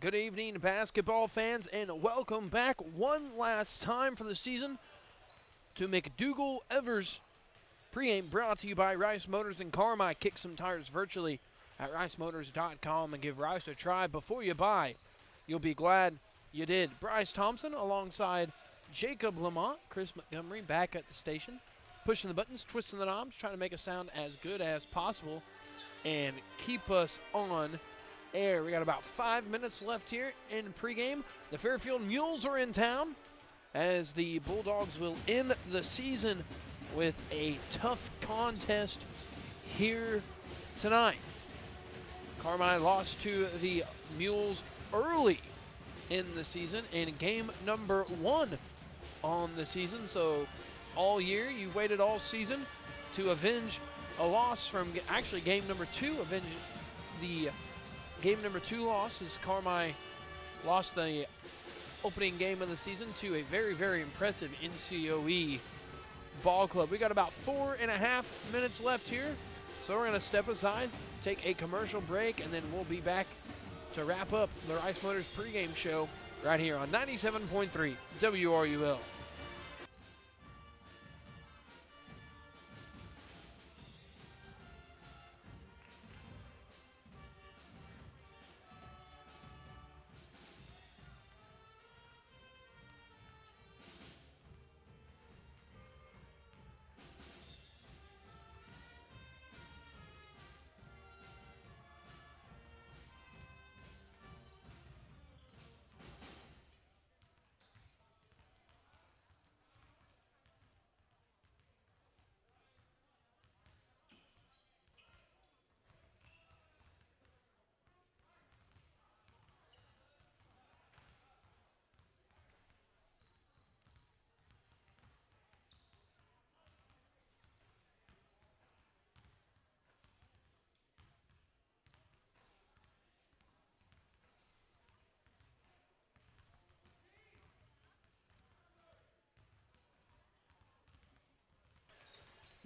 Good evening, basketball fans, and welcome back one last time for the season to McDougal-Evers pregame, brought to you by Rice Motors and Carmi. Kick some tires virtually at ricemotors.com and give Rice a try before you buy. You'll be glad you did. Bryce Thompson alongside Jacob Lamont, Chris Montgomery back at the station, pushing the buttons, twisting the knobs, trying to make us sound as good as possible and keep us on air. We got about 5 minutes left here in pregame. The Fairfield Mules are in town as the Bulldogs will end the season with a tough contest here tonight. Carmi lost to the Mules early in the season in game number 1 on the season. So all year, you waited all season to avenge a loss from actually game number 2, avenge the game number 2 loss as Carmi lost the opening game of the season to a very, very impressive NCOE ball club. We got about 4.5 minutes left here, so we're going to step aside, take a commercial break, and then we'll be back to wrap up the Rice Motors pregame show right here on 97.3 WRUL.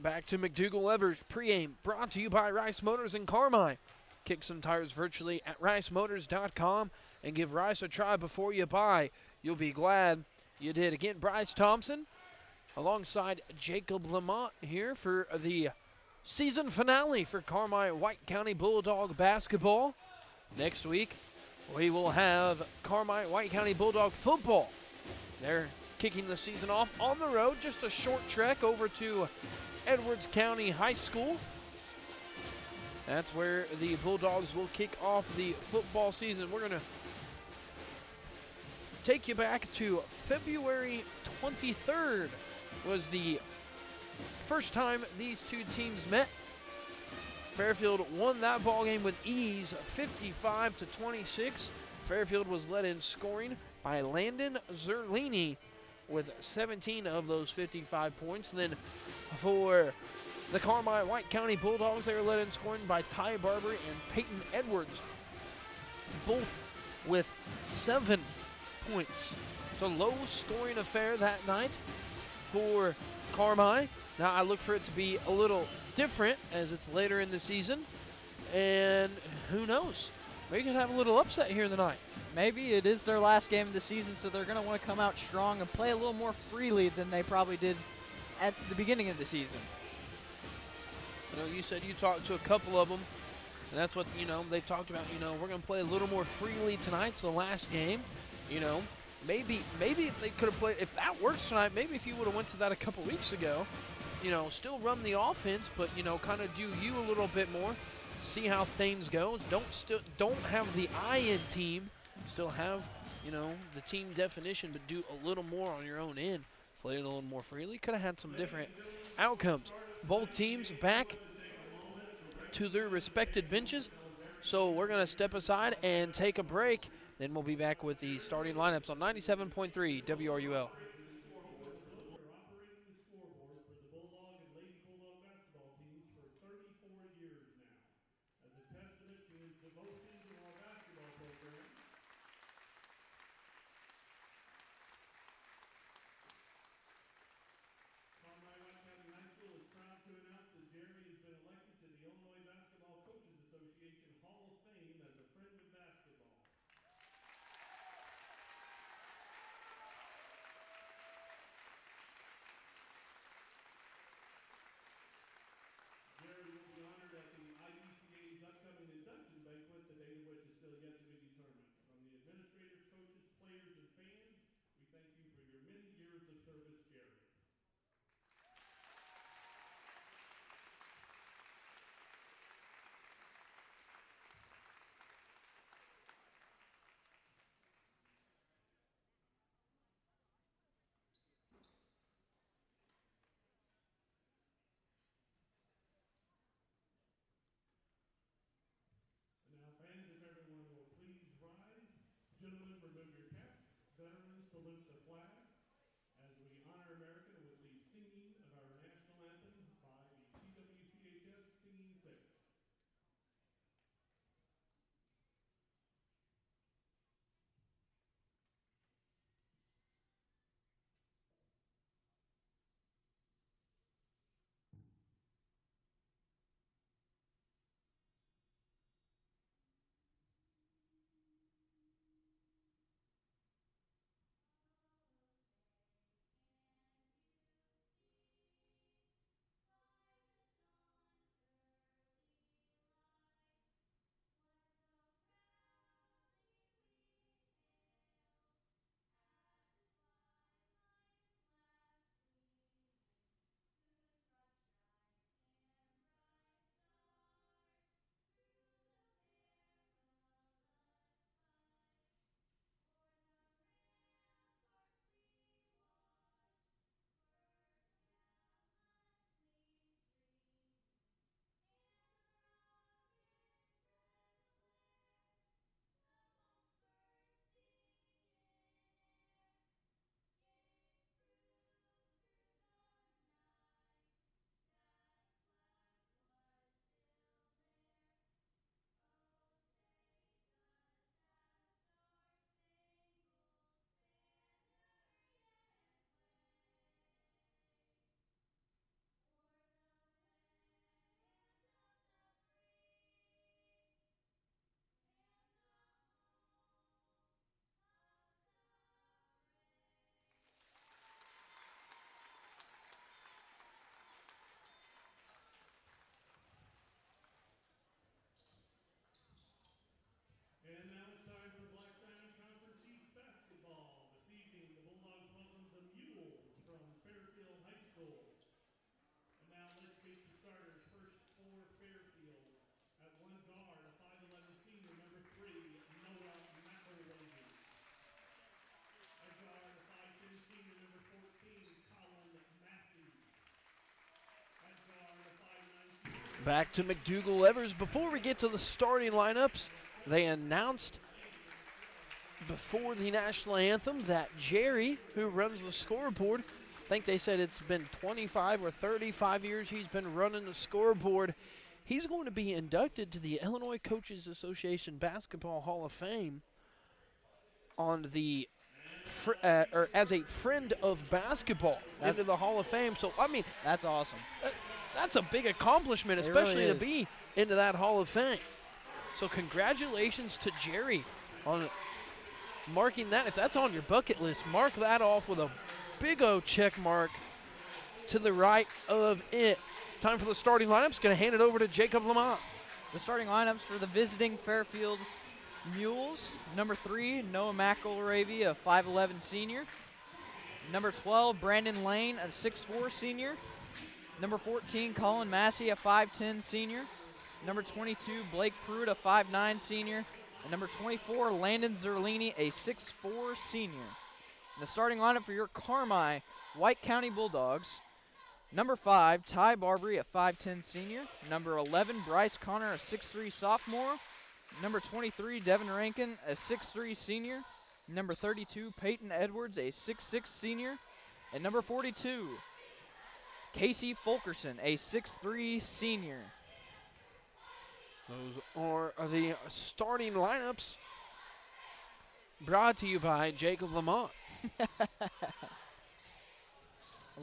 Back to McDougal-Evers pregame, brought to you by Rice Motors and Carmi. Kick some tires virtually at ricemotors.com and give Rice a try before you buy. You'll be glad you did. Again, Bryce Thompson alongside Jacob Lamont here for the season finale for Carmi-White County Bulldog basketball. Next week, we will have Carmi-White County Bulldog football. They're kicking the season off on the road, just a short trek over to Edwards County High School. That's where the Bulldogs will kick off the football season. We're going to take you back to February 23rd was the first time these two teams met. Fairfield won that ball game with ease, 55-26. Fairfield was led in scoring by Landon Zerlini with 17 of those 55 points. And then for the Carmi-White County Bulldogs, they were led in scoring by Ty Barber and Peyton Edwards, both with 7 points. It's a low-scoring affair that night for Carmi. Now I look for it to be a little different as it's later in the season, and who knows? Maybe you could have a little upset here tonight. Maybe it is their last game of the season, so they're going to want to come out strong and play a little more freely than they probably did at the beginning of the season. You know, you said you talked to a couple of them, and that's what, they talked about. We're going to play a little more freely tonight. It's the last game. Maybe if they could have played, if that works tonight, maybe if you would have went to that a couple weeks ago, still run the offense, but, kind of do you a little bit more. See how things go. Don't have the eye-in team. Still have, the team definition, but do a little more on your own end. Play it a little more freely. Could have had some different outcomes. Both teams back to their respected benches. So we're going to step aside and take a break. Then we'll be back with the starting lineups on 97.3 WRUL. Operating the scoreboard for the Bulldog and Lady Bulldog basketball teams for 34 years now. As a testament to his devotion to our basketball program, Carmi-White County High School is proud to announce that Jeremy has been elected to the Illinois Basketball Coaches Association Hall of Fame as a friend of basketball. service, Jerry. And now, fans, if everyone will please rise. Gentlemen, remove your caps. Veterans, salute the flag as we honor America with the singing of our national anthem by the CWCHS Singing Six. And now it's time for Black Diamond Conference East basketball. This evening, the Bulldogs welcome the Mules from Fairfield High School. And now let's meet the starters. First for Fairfield. At one guard, a 5'11 senior, number 3, Noah McElravy. At guard, a 5'10 senior, number 14, Colin Massey. At guard, a 5'9 senior. Back to McDougal-Evers. Before we get to the starting lineups, they announced before the national anthem that Jerry, who runs the scoreboard, I think they said it's been 25 or 35 years he's been running the scoreboard. He's going to be inducted to the Illinois Coaches Association Basketball Hall of Fame on the or as a friend of basketball into the Hall of Fame. So, I mean, That's awesome. that's a big accomplishment, It especially really to be into that Hall of Fame. So congratulations to Jerry on marking that. If that's on your bucket list, mark that off with a big O check mark to the right of it. Time for the starting lineups. Going to hand it over to Jacob Lamont. The starting lineups for the visiting Fairfield Mules. Number 3, Noah McElravy, a 5'11 senior. Number 12, Brandon Lane, a 6'4 senior. Number 14, Colin Massey, a 5'10 senior. Number 22, Blake Pruitt, a 5'9 senior. And number 24, Landon Zerlini, a 6'4 senior. And the starting lineup for your Carmi-White County Bulldogs. Number 5, Ty Barbary, a 5'10 senior. Number 11, Bryce Connor, a 6'3 sophomore. Number 23, Devin Rankin, a 6'3 senior. Number 32, Peyton Edwards, a 6'6 senior. And number 42, Casey Fulkerson, a 6'3 senior. Those are the starting lineups brought to you by Jacob Lamont. A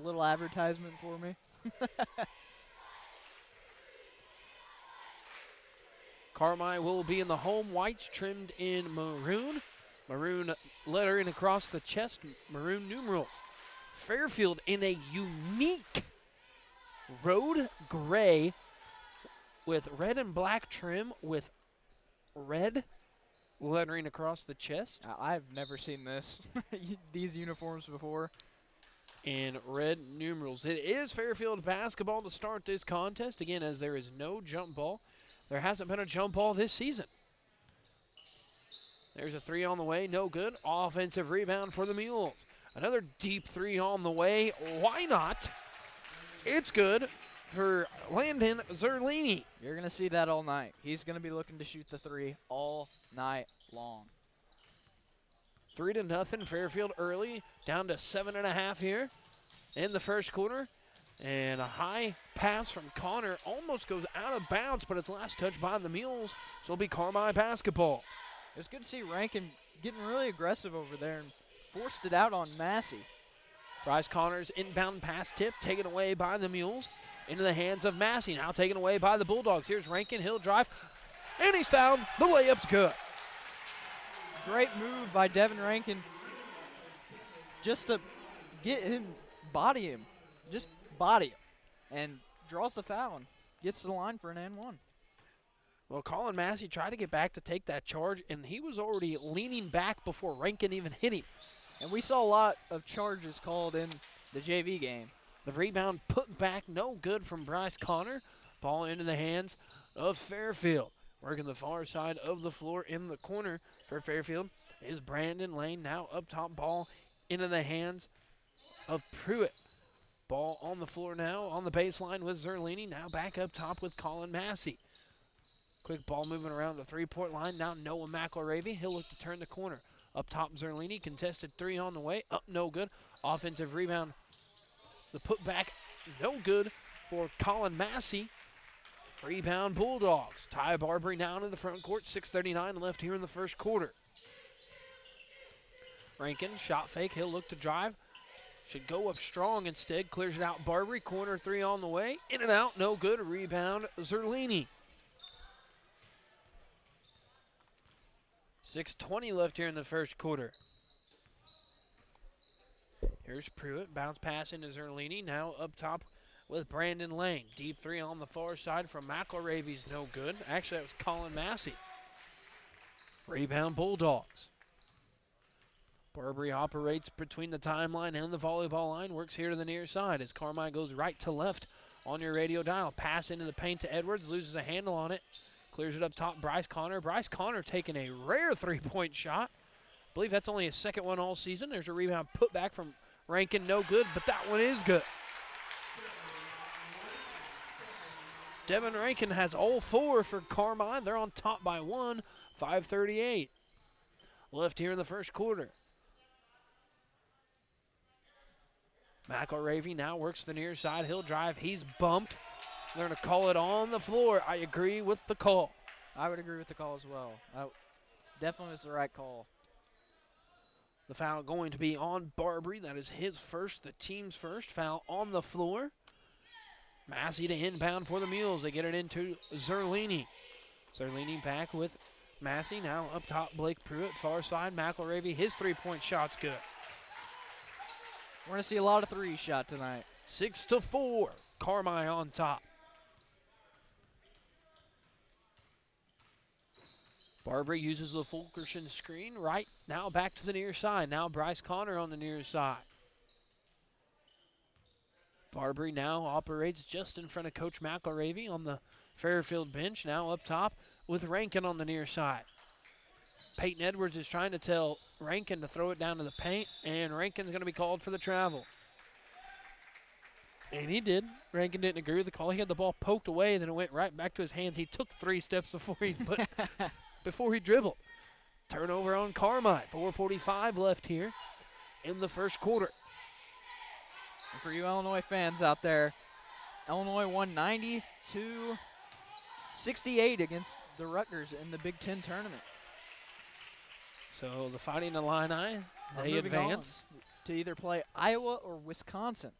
little advertisement for me. Carmi will be in the home whites trimmed in maroon. Maroon lettering across the chest, maroon numeral. Fairfield in a unique road gray with red and black trim with red lettering across the chest. I've never seen this, these uniforms before. in red numerals. It is Fairfield basketball to start this contest. Again, as there is no jump ball. There hasn't been a jump ball this season. There's a three on the way, no good. Offensive rebound for the Mules. Another deep three on the way. Why not? It's good for Landon Zerlini. You're going to see that all night. He's going to be looking to shoot the three all night long. 3-0 Fairfield early, down to 7.5 here in the first quarter. And a high pass from Connor almost goes out of bounds, but it's last touched by the Mules, so it'll be Carmi basketball. It was good to see Rankin getting really aggressive over there and forced it out on Massey. Bryce Connor's inbound pass tip taken away by the Mules into the hands of Massey, now taken away by the Bulldogs. Here's Rankin, he'll drive, and he's fouled. The layup's good. Great move by Devin Rankin just to get him, body him, just body him, and draws the foul and gets to the line for an and one. Well, Colin Massey tried to get back to take that charge, and he was already leaning back before Rankin even hit him. And we saw a lot of charges called in the JV game. The rebound put back, no good from Bryce Connor. Ball into the hands of Fairfield. Working the far side of the floor in the corner for Fairfield is Brandon Lane. Now up top, ball into the hands of Pruitt. Ball on the floor now on the baseline with Zerlini. Now back up top with Colin Massey. Quick ball moving around the three-point line. Now Noah McElravy. He'll look to turn the corner. Up top, Zerlini. Contested three on the way. Up, no good. Offensive rebound. The putback, no good for Colin Massey. Rebound, Bulldogs. Ty Barbary now into the front court. 6:39 left here in the first quarter. Rankin, shot fake. He'll look to drive. Should go up strong instead. Clears it out. Barbary, corner three on the way. In and out, no good. Rebound, Zerlini. 6:20 left here in the first quarter. Here's Pruitt. Bounce pass into Zerlini. Now up top with Brandon Lane. Deep three on the far side from McElravy's no good. Actually, that was Colin Massey. Rebound, Bulldogs. Barbary operates between the timeline and the volleyball line. Works here to the near side as Carmi goes right to left on your radio dial. Pass into the paint to Edwards. Loses a handle on it. Clears it up top, Bryce Connor. Bryce Connor taking a rare three-point shot. I believe that's only his second one all season. There's a rebound put back from Rankin, no good, but that one is good. Devin Rankin has all four for Carmi. They're on top by one, 5:38 left here in the first quarter. McElravy now works the near side. He'll drive. He's bumped. They're going to call it on the floor. I agree with the call. I would agree with the call as well. Definitely was the right call. The foul going to be on Barbary. That is his first, the team's first foul on the floor. Massey to inbound for the Mules. They get it into Zerlini. Zerlini back with Massey. Now up top, Blake Pruitt. Far side, McElravy. His three-point shot's good. We're going to see a lot of threes shot tonight. 6-4. Carmi on top. Barbary uses the Fulkerson screen right. Now back to the near side. Now Bryce Connor on the near side. Barbary now operates just in front of Coach McElravy on the Fairfield bench. Now up top with Rankin on the near side. Peyton Edwards is trying to tell Rankin to throw it down to the paint, and Rankin's going to be called for the travel. And he did. Rankin didn't agree with the call. He had the ball poked away, and then it went right back to his hands. He took 3 steps before he before he dribbled. Turnover on Carmi. 4:45 left here in the first quarter. And for you Illinois fans out there, Illinois won 90-68 against the Rutgers in the Big Ten tournament. So the Fighting Illini, they advance to either play Iowa or Wisconsin.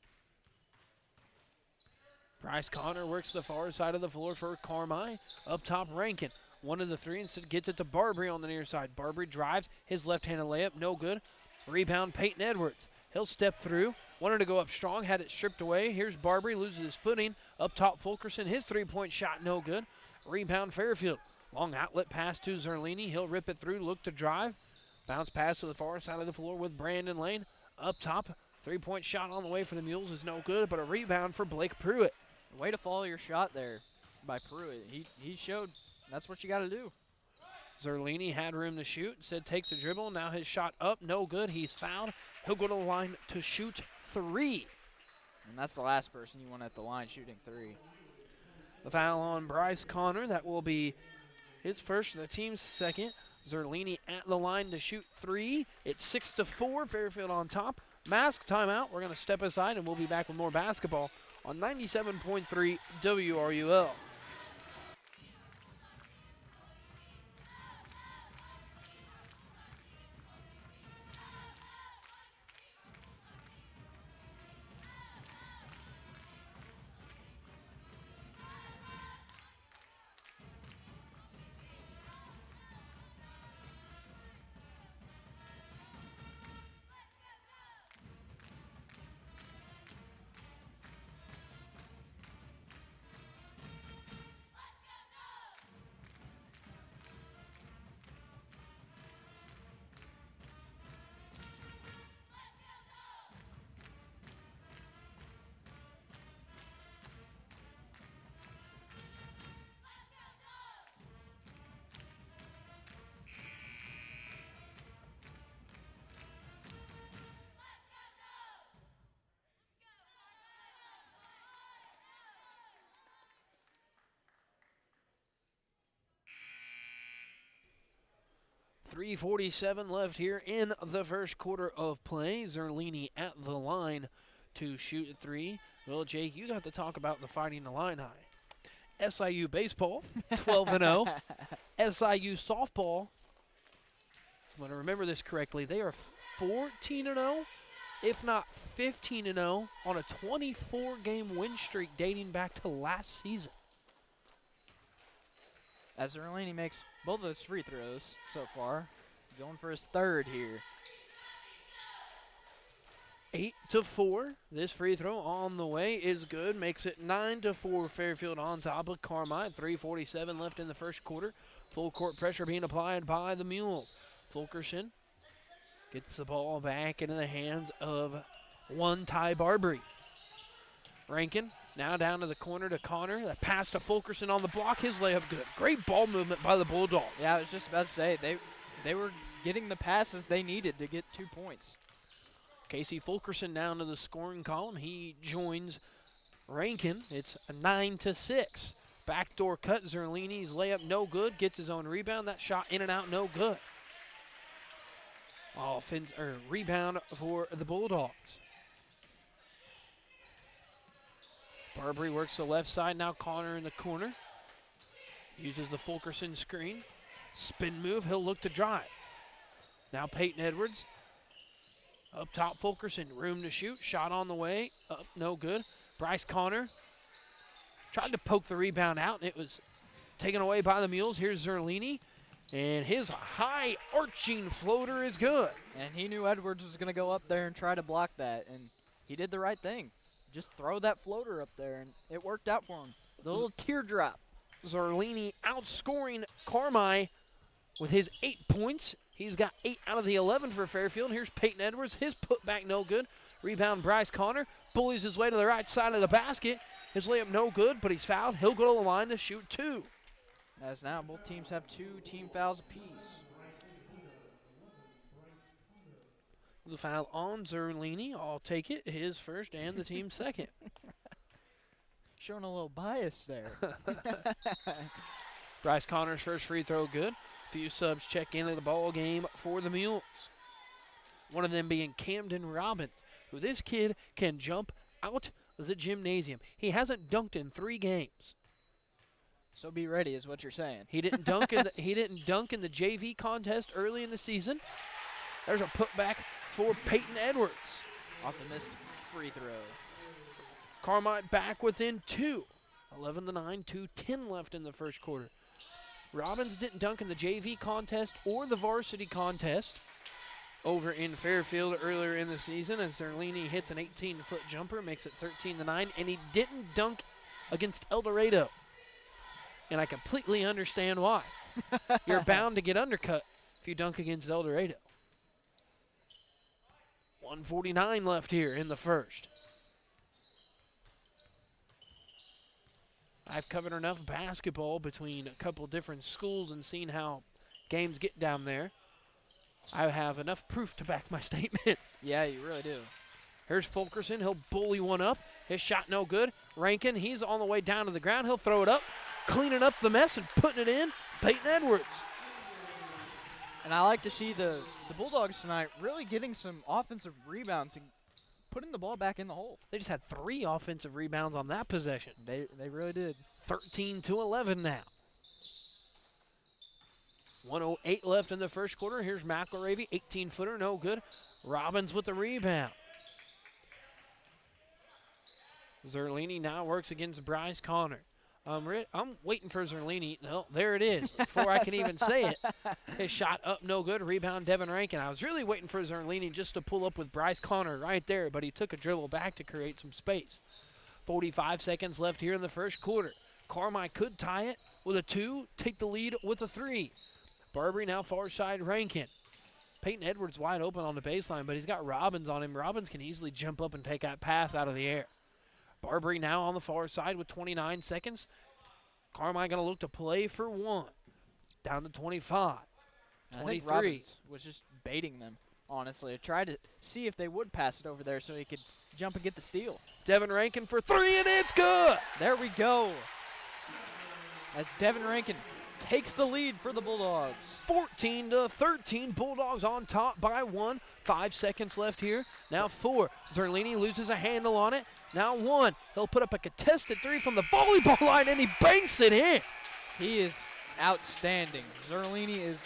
Bryce Connor works the far side of the floor for Carmi. Up top, Rankin. One of the three, instead gets it to Barbary on the near side. Barbary drives, his left-handed layup, no good. Rebound, Peyton Edwards. He'll step through. Wanted to go up strong, had it stripped away. Here's Barbary, loses his footing. Up top, Fulkerson, his three-point shot, no good. Rebound, Fairfield. Long outlet pass to Zerlini. He'll rip it through, look to drive. Bounce pass to the far side of the floor with Brandon Lane. Up top, Three-point shot on the way for the Mules is no good, but a rebound for Blake Pruitt. Way to follow your shot there by Pruitt. He showed that's what you got to do. Zerlini had room to shoot, said takes a dribble. Now his shot up, no good. He's fouled. He'll go to the line to shoot 3. And that's the last person you want at the line shooting 3. The foul on Bryce Connor. That will be his first, the team's second. Zerlini at the line to shoot 3. It's 6-4. Fairfield on top. Mask timeout. We're going to step aside, and we'll be back with more basketball on 97.3 WRUL. .347 left here in the first quarter of play. Zerlini at the line to shoot 3. Well, Jake, you got to talk about the Fighting Illini. SIU baseball, 12-0. SIU softball, I'm going to remember this correctly, they are 14-0, if not 15-0, on a 24-game win streak dating back to last season. As Zerlini makes both of those free throws so far, going for his third here. 8-4. This free throw on the way is good. Makes it 9-4. Fairfield on top of Carmi-White. 3:47 left in the first quarter. Full court pressure being applied by the Mules. Fulkerson gets the ball back into the hands of one Ty Barbary. Rankin now down to the corner to Connor. That pass to Fulkerson on the block. His layup good. Great ball movement by the Bulldogs. Yeah, I was just about to say, they were getting the passes they needed to get 2 points. Casey Fulkerson down to the scoring column. He joins Rankin. It's a 9-6. Backdoor cut. Zerlini's layup no good. Gets his own rebound. That shot in and out no good. Rebound for the Bulldogs. Barbary works the left side. Now Connor in the corner. Uses the Fulkerson screen. Spin move. He'll look to drive. Now Peyton Edwards. Up top, Fulkerson. Room to shoot. Shot on the way. Up, no good. Bryce Connor tried to poke the rebound out, and it was taken away by the Mules. Here's Zerlini. And his high arching floater is good. And he knew Edwards was going to go up there and try to block that, and he did the right thing. Just throw that floater up there, and it worked out for him. The little teardrop. Zerlini outscoring Carmi with his 8 points. He's got 8 out of the 11 for Fairfield. Here's Peyton Edwards. His putback no good. Rebound Bryce Connor. Bullies his way to the right side of the basket. His layup no good, but he's fouled. He'll go to the line to shoot 2. As now both teams have 2 team fouls apiece. The foul on Zerlini. I'll take it. His first and the team's second. Showing a little bias there. Bryce Connor's first free throw good. Few subs check into the ball game for the Mules. One of them being Camden Robbins, who this kid can jump out of the gymnasium. He hasn't dunked in 3 games. So be ready is what you're saying. He didn't dunk in the JV contest early in the season. There's a putback for Peyton Edwards. Off the missed free throw. Carmi-White back within 2. 11-9, 2:10 left in the first quarter. Robbins didn't dunk in the JV contest or the varsity contest over in Fairfield earlier in the season as Zerlini hits an 18-foot jumper, makes it 13-9, and he didn't dunk against El Dorado. And I completely understand why. You're bound to get undercut if you dunk against El Dorado. 1:49 left here in the first. I've covered enough basketball between a couple different schools and seen how games get down there. I have enough proof to back my statement. Yeah, you really do. Here's Fulkerson. He'll bully one up. His shot no good. Rankin, he's on the way down to the ground. He'll throw it up, cleaning up the mess and putting it in. Peyton Edwards. And I like to see the Bulldogs tonight really getting some offensive rebounds and putting the ball back in the hole. They just had 3 offensive rebounds on that possession. They really did. 13-11 now. 1:08 left in the first quarter. Here's McElravy, 18-footer, no good. Robbins with the rebound. Zerlini now works against Bryce Connor. I'm waiting for Zerlini. No, there it is, before I can even say it. His shot up, no good. Rebound, Devin Rankin. I was really waiting for Zerlini just to pull up with Bryce Connor right there, but he took a dribble back to create some space. 45 seconds left here in the first quarter. Carmi could tie it with a 2, take the lead with a 3. Barbary now far side Rankin. Peyton Edwards wide open on the baseline, but he's got Robbins on him. Robbins can easily jump up and take that pass out of the air. Barbary now on the far side with 29 seconds. Carmi going to look to play for 1. Down to 25. I think Robbins was just baiting them, honestly. I tried to see if they would pass it over there so he could jump and get the steal. Devin Rankin for 3, and it's good! There we go. As Devin Rankin takes the lead for the Bulldogs. 14-13, Bulldogs on top by 1. 5 seconds left here. Now 4. Zerlini loses a handle on it. Now 1. He'll put up a contested 3 from the volleyball line, and he banks it in. He is outstanding. Zerlini is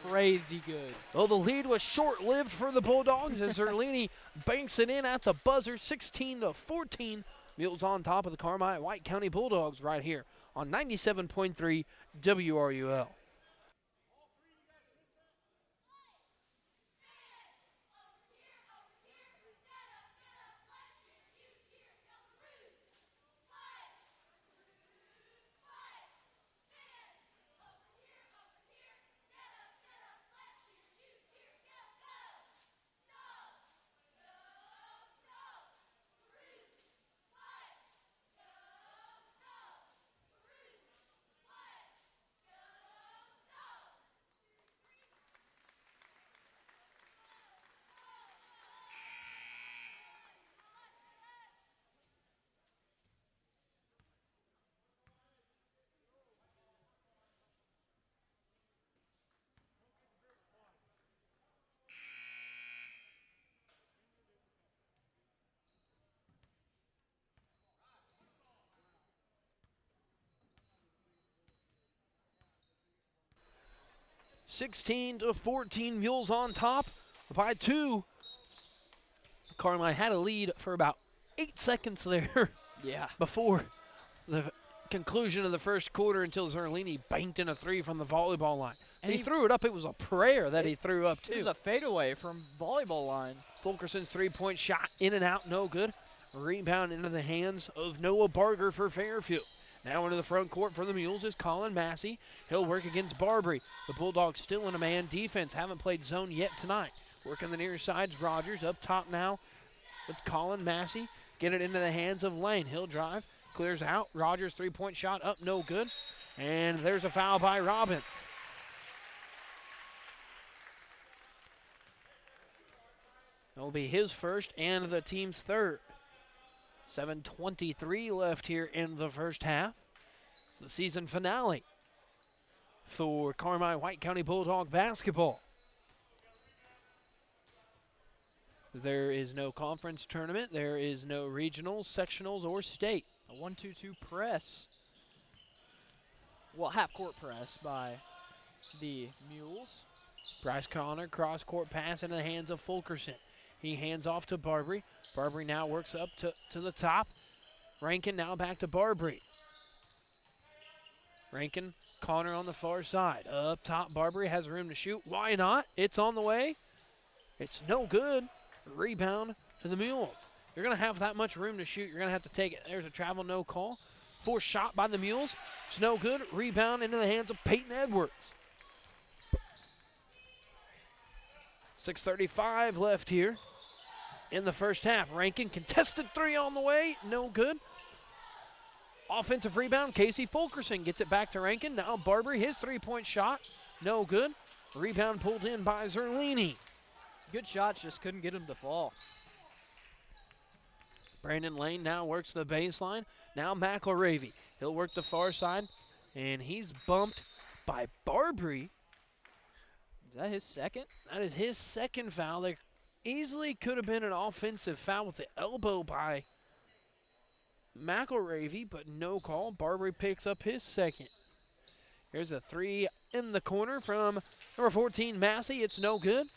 crazy good. Well, the lead was short-lived for the Bulldogs as Zerlini banks it in at the buzzer. 16-14. Mules on top of the Carmi-White County Bulldogs right here on 97.3 WRUL. (16-14), Mules on top by 2. Carmi had a lead for about 8 seconds there. Yeah. Before the conclusion of the first quarter until Zerlini banked in a 3 from the volleyball line. And he threw it up. It was a prayer that he threw up, too. It was a fadeaway from volleyball line. Fulkerson's 3-point shot in and out, no good. Rebound into the hands of Noah Barger for Fairfield. Now into the front court for the Mules is Colin Massey. He'll work against Barbary. The Bulldogs still in a man defense. Haven't played zone yet tonight. Working the near sides, Rogers up top now with Colin Massey. Get it into the hands of Lane. He'll drive, clears out. Rogers' 3-point shot up, no good. And there's a foul by Robbins. It'll be his first and the team's third. 7:23 left here in the first half. It's the season finale for Carmi-White County Bulldog basketball. There is no conference tournament. There is no regionals, sectionals, or state. A 1-2-2 press. Well, half-court press by the Mules. Bryce Connor, cross-court pass into the hands of Fulkerson. He hands off to Barbary. Barbary now works up to the top. Rankin now back to Barbary. Rankin, Connor on the far side. Up top, Barbary has room to shoot. Why not? It's on the way. It's no good. Rebound to the Mules. You're going to have that much room to shoot. You're going to have to take it. There's a travel no call. Forced shot by the Mules. It's no good. Rebound into the hands of Peyton Edwards. 6:35 left here in the first half. Rankin contested three on the way, no good. Offensive rebound, Casey Fulkerson gets it back to Rankin. Now Barbary, his three-point shot, no good. Rebound pulled in by Zerlini. Good shots, just couldn't get him to fall. Brandon Lane now works the baseline. Now McElravy. He'll work the far side, and he's bumped by Barbary. Is that his second? That is his second foul. There easily could have been an offensive foul with the elbow by McElravy, but no call. Barbary picks up his second. Here's a three in the corner from number 14, Massey. It's no good.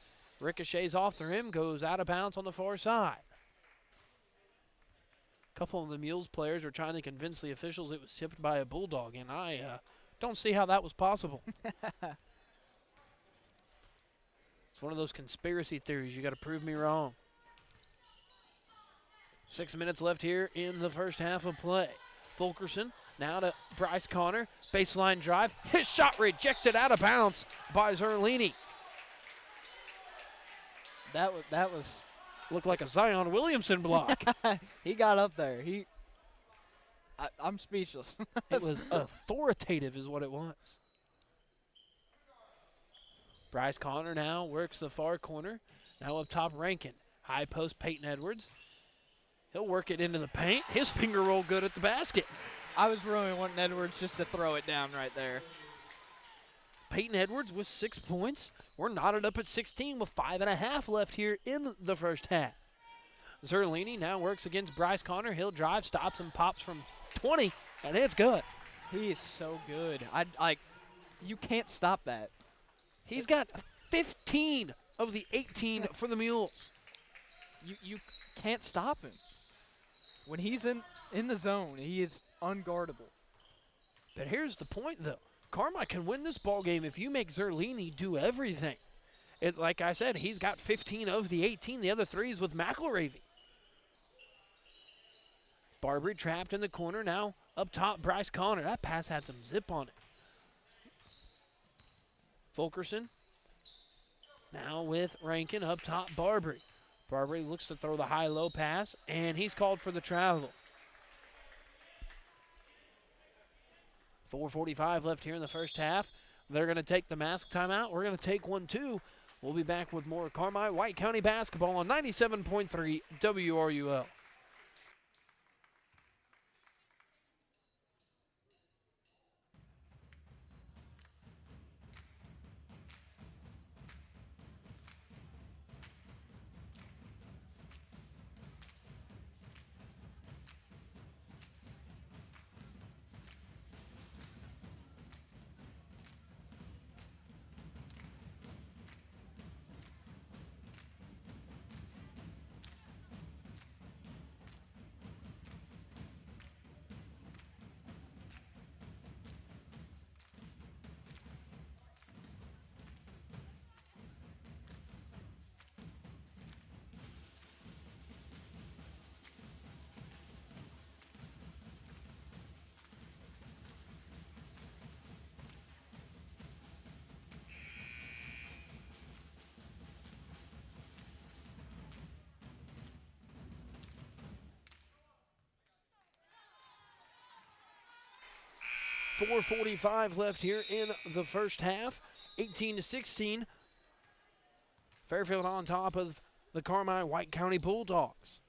Ricochets off the rim, goes out of bounds on the far side. A couple of the Mules players are trying to convince the officials it was tipped by a Bulldog, and I don't see how that was possible. It's one of those conspiracy theories. You got to prove me wrong. 6 minutes left here in the first half of play. Fulkerson now to Bryce Connor. Baseline drive. His shot rejected out of bounds by Zerlini. That was Looked like a Zion Williamson block. he got up there. I'm speechless. It was authoritative is what it was. Bryce Connor now works the far corner. Now up top, Rankin. High post, Peyton Edwards. He'll work it into the paint. His finger roll good at the basket. I was really wanting Edwards just to throw it down right there. Peyton Edwards with 6 points. We're knotted up at 16 with 5.5 left here in the first half. Zerlini now works against Bryce Connor. He'll drive, stops, and pops from 20, and it's good. He is so good. You can't stop that. He's got 15 of the 18 for the Mules. You can't stop him. When he's in the zone, he is unguardable. But here's the point, though. Carmi can win this ball game if you make Zerlini do everything. Like I said, he's got 15 of the 18. The other three is with McElravy. Barbary trapped in the corner. Now up top, Bryce Connor. That pass had some zip on it. Fulkerson now with Rankin up top, Barbary. Barbary looks to throw the high-low pass, and he's called for the travel. 4:45 left here in the first half. They're going to take the mask timeout. We're going to take one, too. We'll be back with more Carmi-White County basketball on 97.3 WRUL. .445 left here in the first half. 18-16. Fairfield on top of the Carmi-White County Bulldogs.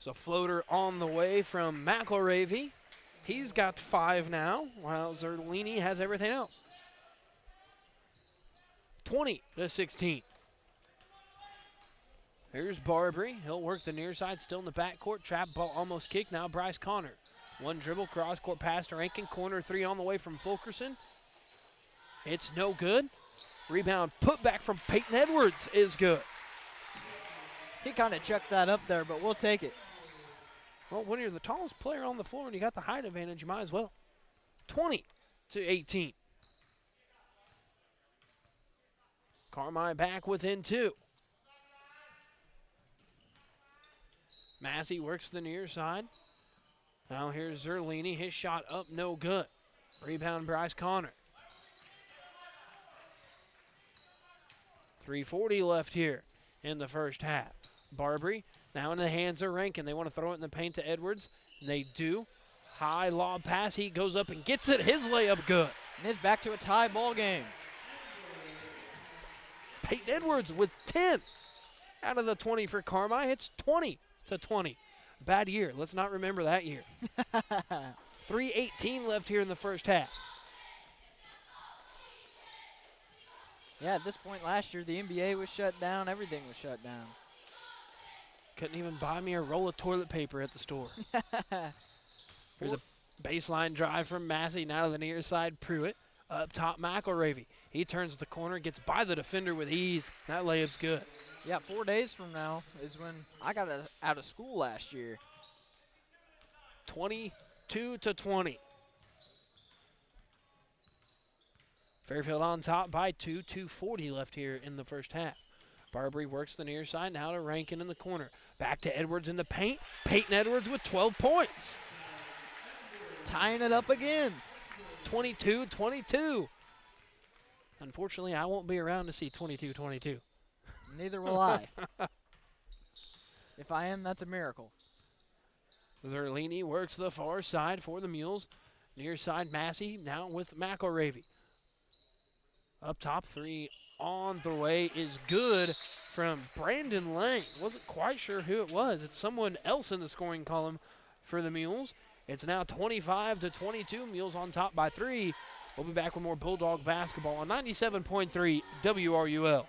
So floater on the way from McElravy. He's got 5 now, while Zerlini has everything else. 20-16. Here's Barbary. He'll work the near side, still in the backcourt. Trap ball almost kicked. Now Bryce Connor. One dribble, cross-court pass to Rankin. Corner three on the way from Fulkerson. It's no good. Rebound put back from Peyton Edwards is good. He kind of chucked that up there, but we'll take it. Well, when you're the tallest player on the floor and you got the height advantage, you might as well. 20-18. Carmi back within 2. Massey works the near side. Now here's Zerlini. His shot up, no good. Rebound, Bryce Connor. 3:40 left here in the first half. Barbary now in the hands of Rankin. They want to throw it in the paint to Edwards, and they do. High lob pass. He goes up and gets it. His layup good. And it's back to a tie ball game. Peyton Edwards with 10 out of the 20 for Carmi. It's 20-20. Bad year. Let's not remember that year. 3:18 left here in the first half. Yeah, at this point last year, the NBA was shut down. Everything was shut down. Couldn't even buy me a roll of toilet paper at the store. There's a baseline drive from Massey. Now to the near side, Pruitt. Up top, McElravy. He turns the corner, gets by the defender with ease. That layup's good. Yeah, 4 days from now is when I got out of school last year. 22-20. Fairfield on top by 2. 2:40 left here in the first half. Barbary works the near side, now to Rankin in the corner. Back to Edwards in the paint. Peyton Edwards with 12 points. Tying it up again. 22-22. Unfortunately, I won't be around to see 22-22. Neither will I. If I am, that's a miracle. Zerlini works the far side for the Mules. Near side, Massey now with McElravy. Up top, 3 on the way is good from Brandon Lang. Wasn't quite sure who it was. It's someone else in the scoring column for the Mules. It's now 25-22. Mules on top by 3. We'll be back with more Bulldog basketball on 97.3 WRUL.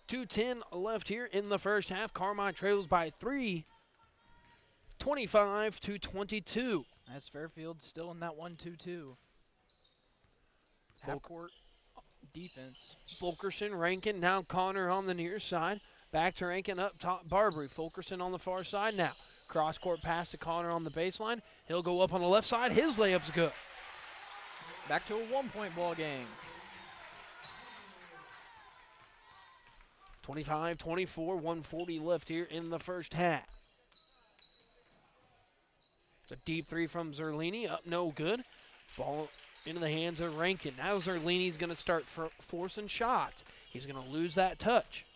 .210 left here in the first half. Carmi trails by 3, 25-22. As Fairfield still in that 1-2-2. Half-court defense. Fulkerson, Rankin, now Connor on the near side. Back to Rankin, up top, Barbary. Fulkerson on the far side now. Cross-court pass to Connor on the baseline. He'll go up on the left side. His layup's good. Back to a one-point ball game. 25-24, 1:40 left here in the first half. It's a deep 3 from Zerlini, up no good. Ball into the hands of Rankin. Now Zerlini's going to start forcing shots. He's going to lose that touch.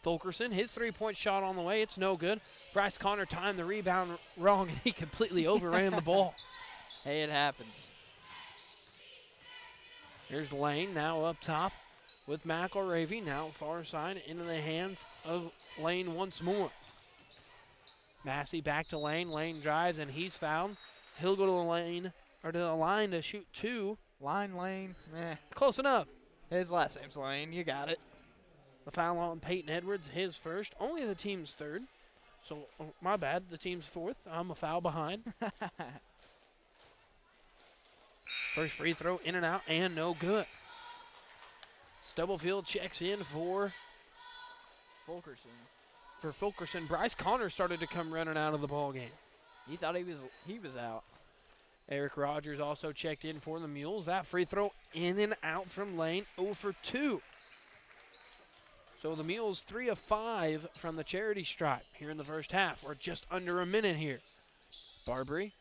Fulkerson, his 3-point shot on the way, it's no good. Bryce Connor timed the rebound wrong, and he completely overran the ball. Hey, it happens. Here's Lane, now up top with McElravy, now far side into the hands of Lane once more. Massey back to Lane. Lane drives, and he's fouled. He'll go to the lane, or to the line to shoot 2. Lane. Close enough. His last name's Lane. You got it. The foul on Peyton Edwards, his first. Only the team's 3rd. So, my bad, the team's 4th. I'm a foul behind. First free throw in and out, and no good. Stubblefield checks in for Fulkerson. Bryce Connor started to come running out of the ball game. He thought he was out. Eric Rogers also checked in for the Mules. That free throw in and out from Lane, 0 for 2. So the Mules 3 of 5 from the charity stripe here in the first half. We're just under a minute here. Barbary,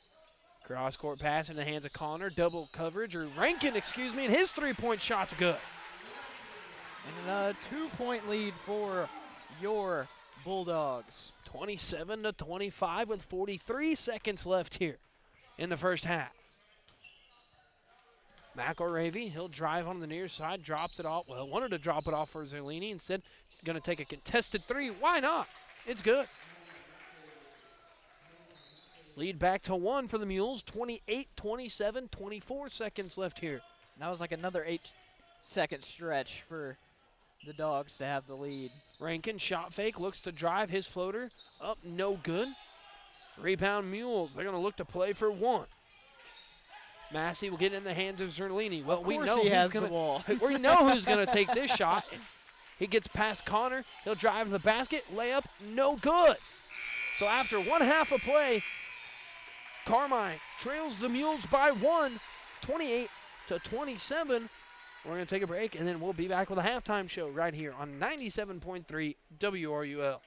cross-court pass in the hands of Connor. Double coverage, or Rankin, and his 3-point shot's good. And a 2-point lead for your Bulldogs. 27-25 with 43 seconds left here in the first half. McElravy, he'll drive on the near side, drops it off. Well, wanted to drop it off for Zerlini. Instead, going to take a contested three. Why not? It's good. Lead back to 1 for the Mules. 28-27, 24 seconds left here. That was like another 8-second stretch for the Dogs to have the lead. Rankin, shot fake, looks to drive his floater. Up, no good. Rebound Mules. They're going to look to play for 1. Massey will get in the hands of Zerlini. Well, we know he who's has going the ball. We know who's going to take this shot. He gets past Connor. He'll drive the basket. Layup, no good. So after 1 half of play, Carmi trails the Mules by 1, 28-27. We're going to take a break, and then we'll be back with a halftime show right here on 97.3 WRUL.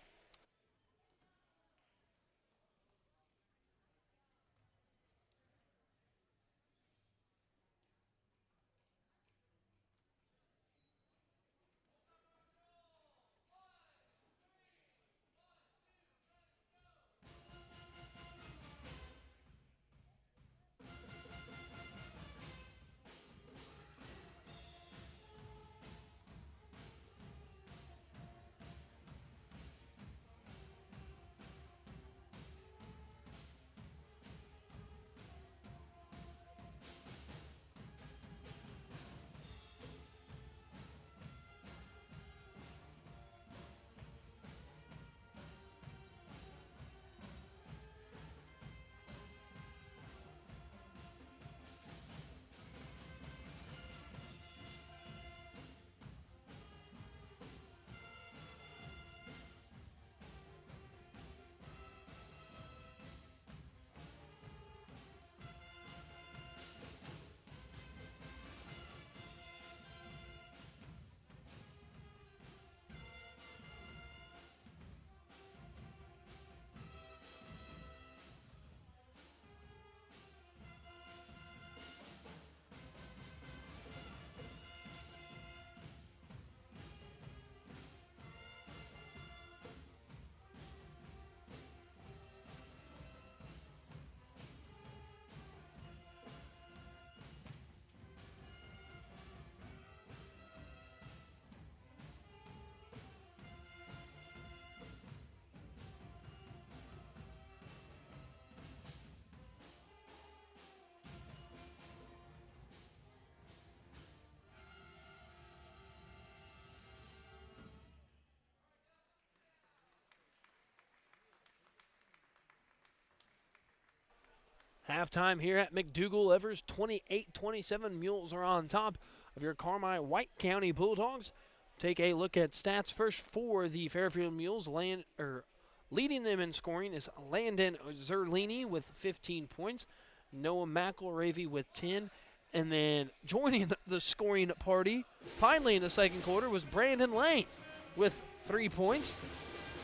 Halftime here at McDougal-Evers, 28-27. Mules are on top of your Carmi-White County Bulldogs. Take a look at stats first for the Fairfield Mules. Leading them in scoring is Landon Zerlini with 15 points, Noah McElravy with 10, and then joining the scoring party, finally in the second quarter, was Brandon Lane with 3 points.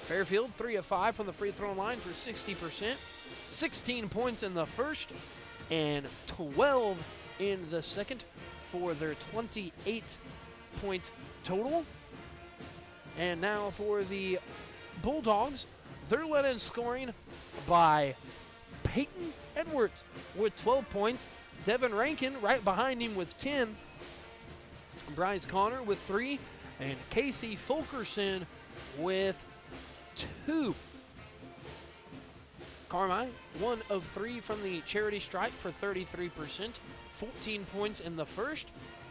Fairfield 3 of 5 from the free throw line for 60%. 16 points in the first and 12 in the second for their 28-point total. And now for the Bulldogs, they're led in scoring by Peyton Edwards with 12 points. Devin Rankin right behind him with 10. Bryce Connor with 3. And Casey Fulkerson with 2. Carmi, 1 of 3 from the charity stripe for 33%, 14 points in the first,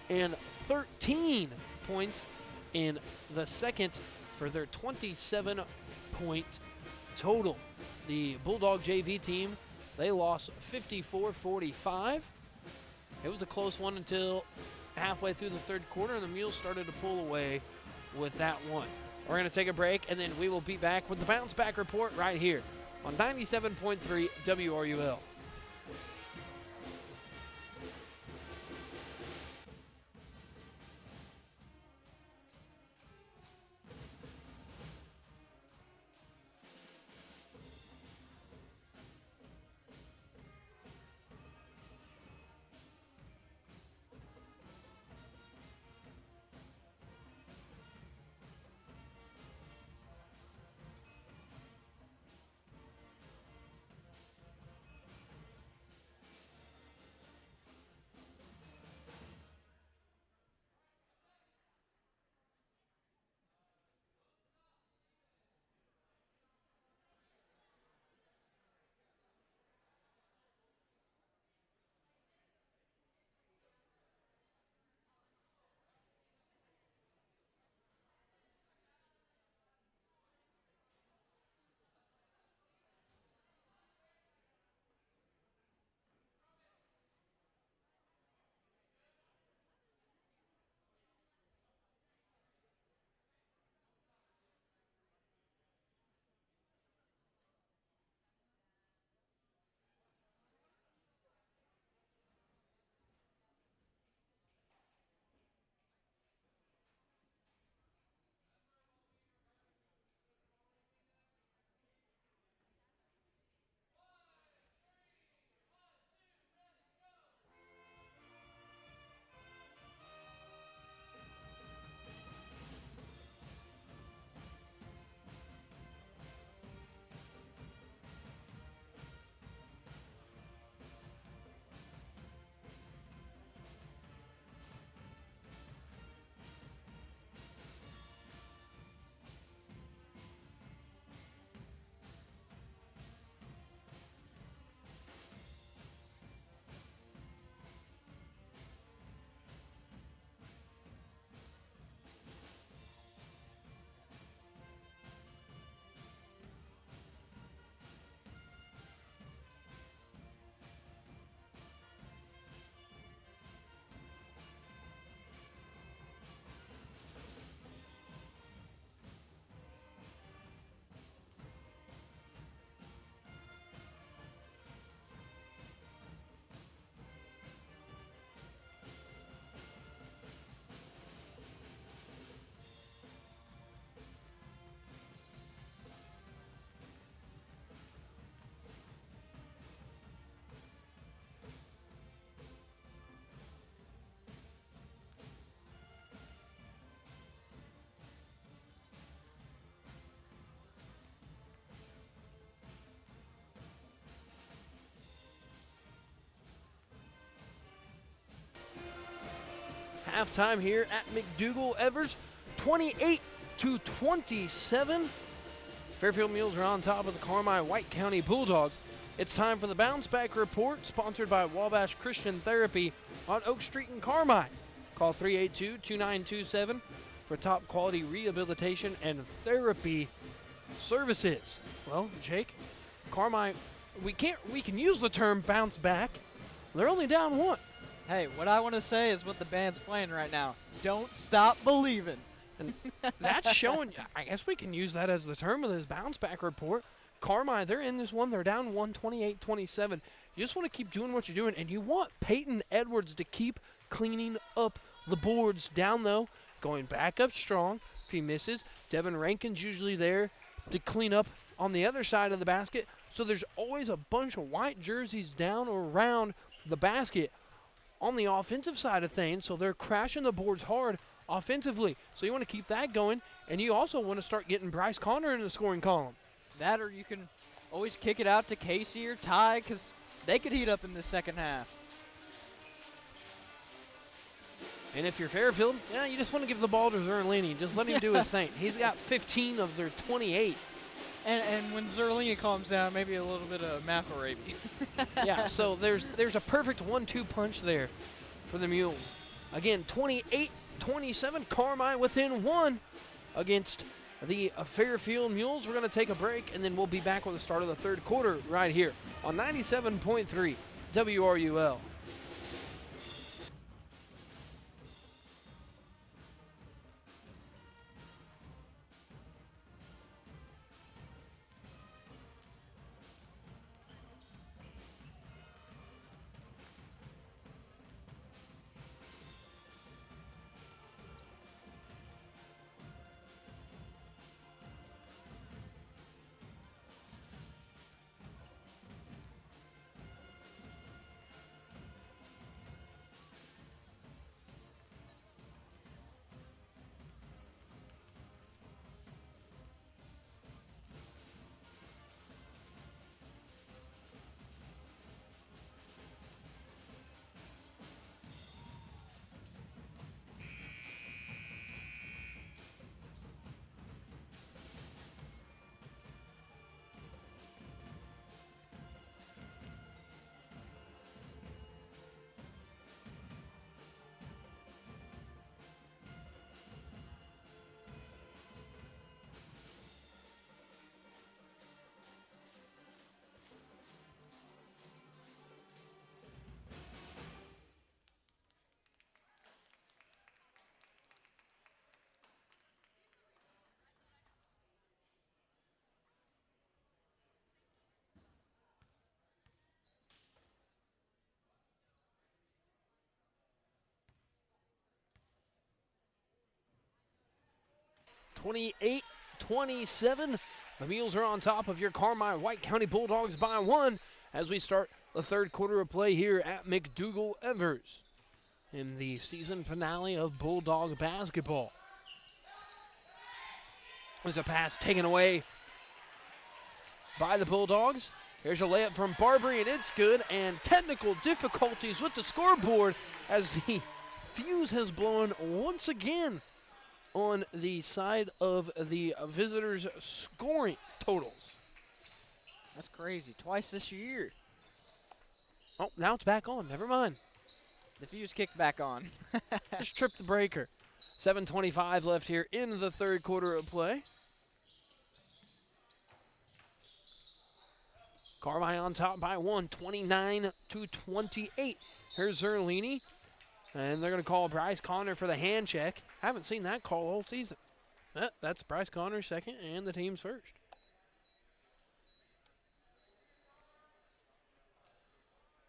and 13 points in the second for their 27-point total. The Bulldog JV team, they lost 54-45. It was a close one until halfway through the third quarter, and the Mules started to pull away with that one. We're going to take a break, and then we will be back with the Bounce Back Report right here on 97.3 WRUL. halftime here at McDougal-Evers, 28-27. Fairfield Mules are on top of the Carmi-White County Bulldogs. It's time for the Bounce Back Report, sponsored by Wabash Christian Therapy on Oak Street in Carmi. Call 382-2927 for top quality rehabilitation and therapy services. Well, Jake, Carmi, we can use the term bounce back. They're only down 1. Hey, what I want to say is what the band's playing right now. Don't stop believing. And that's showing, I guess we can use that as the term of this bounce back report. Carmi, they're in this one. They're down 1, 28-27. You just want to keep doing what you're doing, and you want Peyton Edwards to keep cleaning up the boards down low, going back up strong. If he misses, Devin Rankin's usually there to clean up on the other side of the basket. So there's always a bunch of white jerseys down around the basket on the offensive side of things, so they're crashing the boards hard offensively. So you want to keep that going, and you also want to start getting Bryce Connor in the scoring column. That, or you can always kick it out to Casey or Ty, because they could heat up in the second half. And if you're Fairfield, you just want to give the ball to Zerlini. Just let him do his thing. He's got 15 of their 28. And when Zerlini calms down, maybe a little bit of McElravy. Yeah, so there's a perfect 1-2 punch there for the Mules. Again, 28-27, Carmi within 1 against the Fairfield Mules. We're going to take a break, and then we'll be back with the start of the third quarter right here on 97.3 WRUL. (28-27). The Mules are on top of your Carmi-White County Bulldogs by 1 as we start the third quarter of play here at McDougal-Evers in the season finale of Bulldog basketball. There's a pass taken away by the Bulldogs. Here's a layup from Barbary, and it's good. And technical difficulties with the scoreboard as the fuse has blown once again on the side of the visitors' scoring totals. That's crazy. Twice this year. Oh, now it's back on. Never mind. The fuse kicked back on. Just tripped the breaker. 7:25 left here in the third quarter of play. Carmi on top by 1, 29-28. Here's Zerlini. And they're going to call Bryce Connor for the hand check. Haven't seen that call all season. That's Bryce Connor's second and the team's first.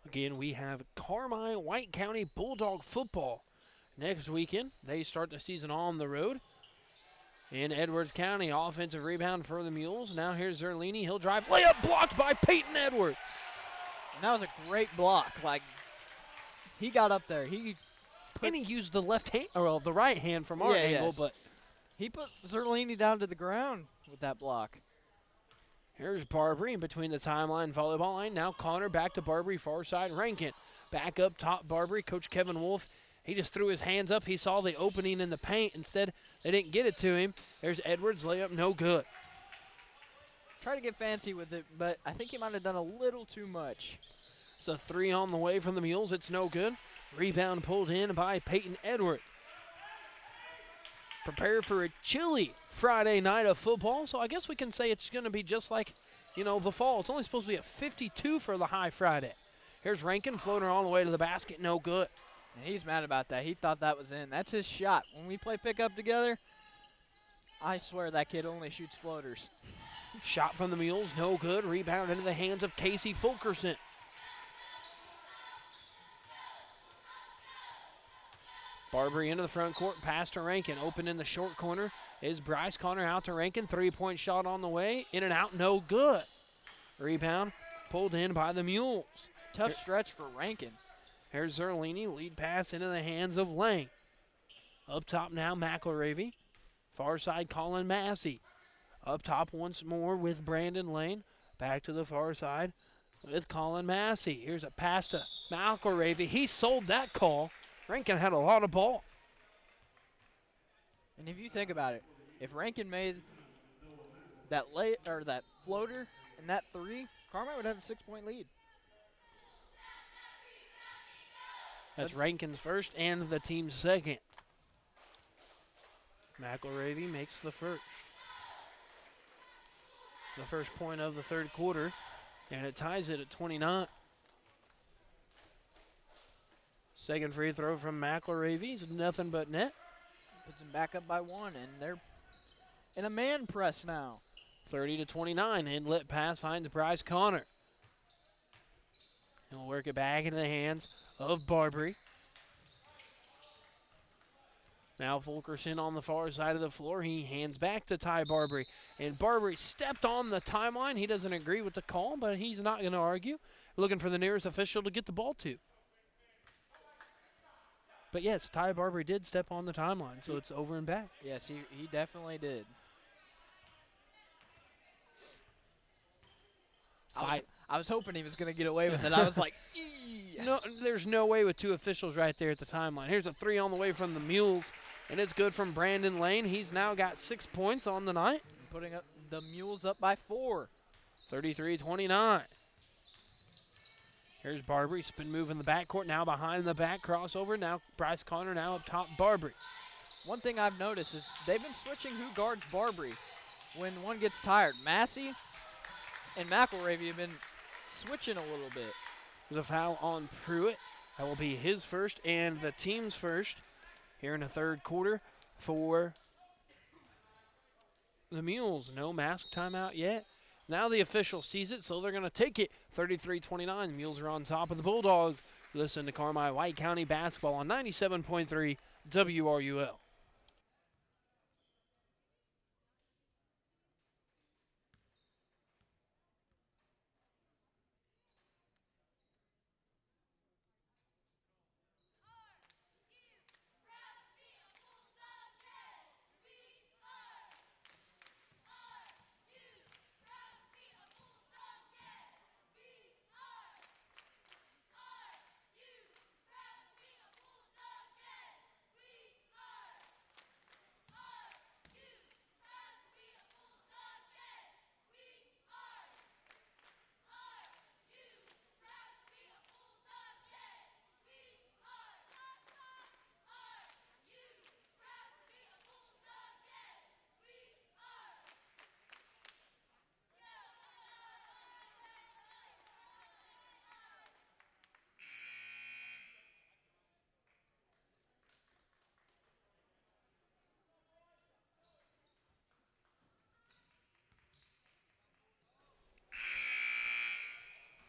Again, we have Carmi-White County Bulldog football. Next weekend, they start the season on the road in Edwards County. Offensive rebound for the Mules. Now here's Zerlini. He'll drive. Layup blocked by Peyton Edwards. And that was a great block. Like, he got up there. And he used the left hand, or the right hand from our angle, but he put Zerlini down to the ground with that block. Here's Barbary in between the timeline, volleyball line. Now Connor back to Barbary, far side. Rankin back up top. Barbary, Coach Kevin Wolf He just threw his hands up. He saw the opening in the paint. Instead, they didn't get it to him. There's Edwards, layup, no good. Try to get fancy with it, but I think he might have done a little too much. It's a 3 on the way from the Mules. It's no good. Rebound pulled in by Peyton Edwards. Prepare for a chilly Friday night of football, so I guess we can say it's going to be just like, the fall. It's only supposed to be a 52 for the high Friday. Here's Rankin, floater all the way to the basket, no good. And he's mad about that. He thought that was in. That's his shot. When we play pickup together, I swear that kid only shoots floaters. Shot from the Mules, no good. Rebound into the hands of Casey Fulkerson. Barbary into the front court, pass to Rankin. Open in the short corner is Bryce Connor, out to Rankin. Three-point shot on the way. In and out, no good. Rebound pulled in by the Mules. Tough stretch for Rankin. Here's Zerlini, lead pass into the hands of Lane. Up top now, McElravy. Far side, Colin Massey. Up top once more with Brandon Lane. Back to the far side with Colin Massey. Here's a pass to McElravy. He sold that call. Rankin had a lot of ball. And if you think about it, if Rankin made that that floater and that three, Carmi-White would have a 6-point lead. That's Rankin's first and the team's second. McElravy makes the first. It's the first point of the third quarter, and it ties it at 29. Second free throw from McElravy is nothing but net. Puts them back up by 1, and they're in a man press now. 30-29, inlet pass finds Bryce Connor. He'll work it back into the hands of Barbary. Now Fulkerson on the far side of the floor. He hands back to Ty Barbary. And Barbary stepped on the timeline. He doesn't agree with the call, but he's not going to argue. Looking for the nearest official to get the ball to. But yes, Ty Barbary did step on the timeline, so it's over and back. Yes, he definitely did. I was hoping he was going to get away with it. I was like, ee. No, there's no way with two officials right there at the timeline. Here's a 3 on the way from the Mules, and it's good from Brandon Lane. He's now got 6 points on the night. Putting up the Mules up by 4. 33-29. Here's Barbary, spin move in the backcourt, now behind the back, crossover. Now Bryce Connor, now up top, Barbary. One thing I've noticed is they've been switching who guards Barbary when one gets tired. Massey and McElravy have been switching a little bit. There's a foul on Pruitt. That will be his first and the team's first here in the third quarter for the Mules. No mask timeout yet. Now the official sees it, so they're going to take it. 33-29. The Mules are on top of the Bulldogs. Listen to Carmi-White County basketball on 97.3 WRUL.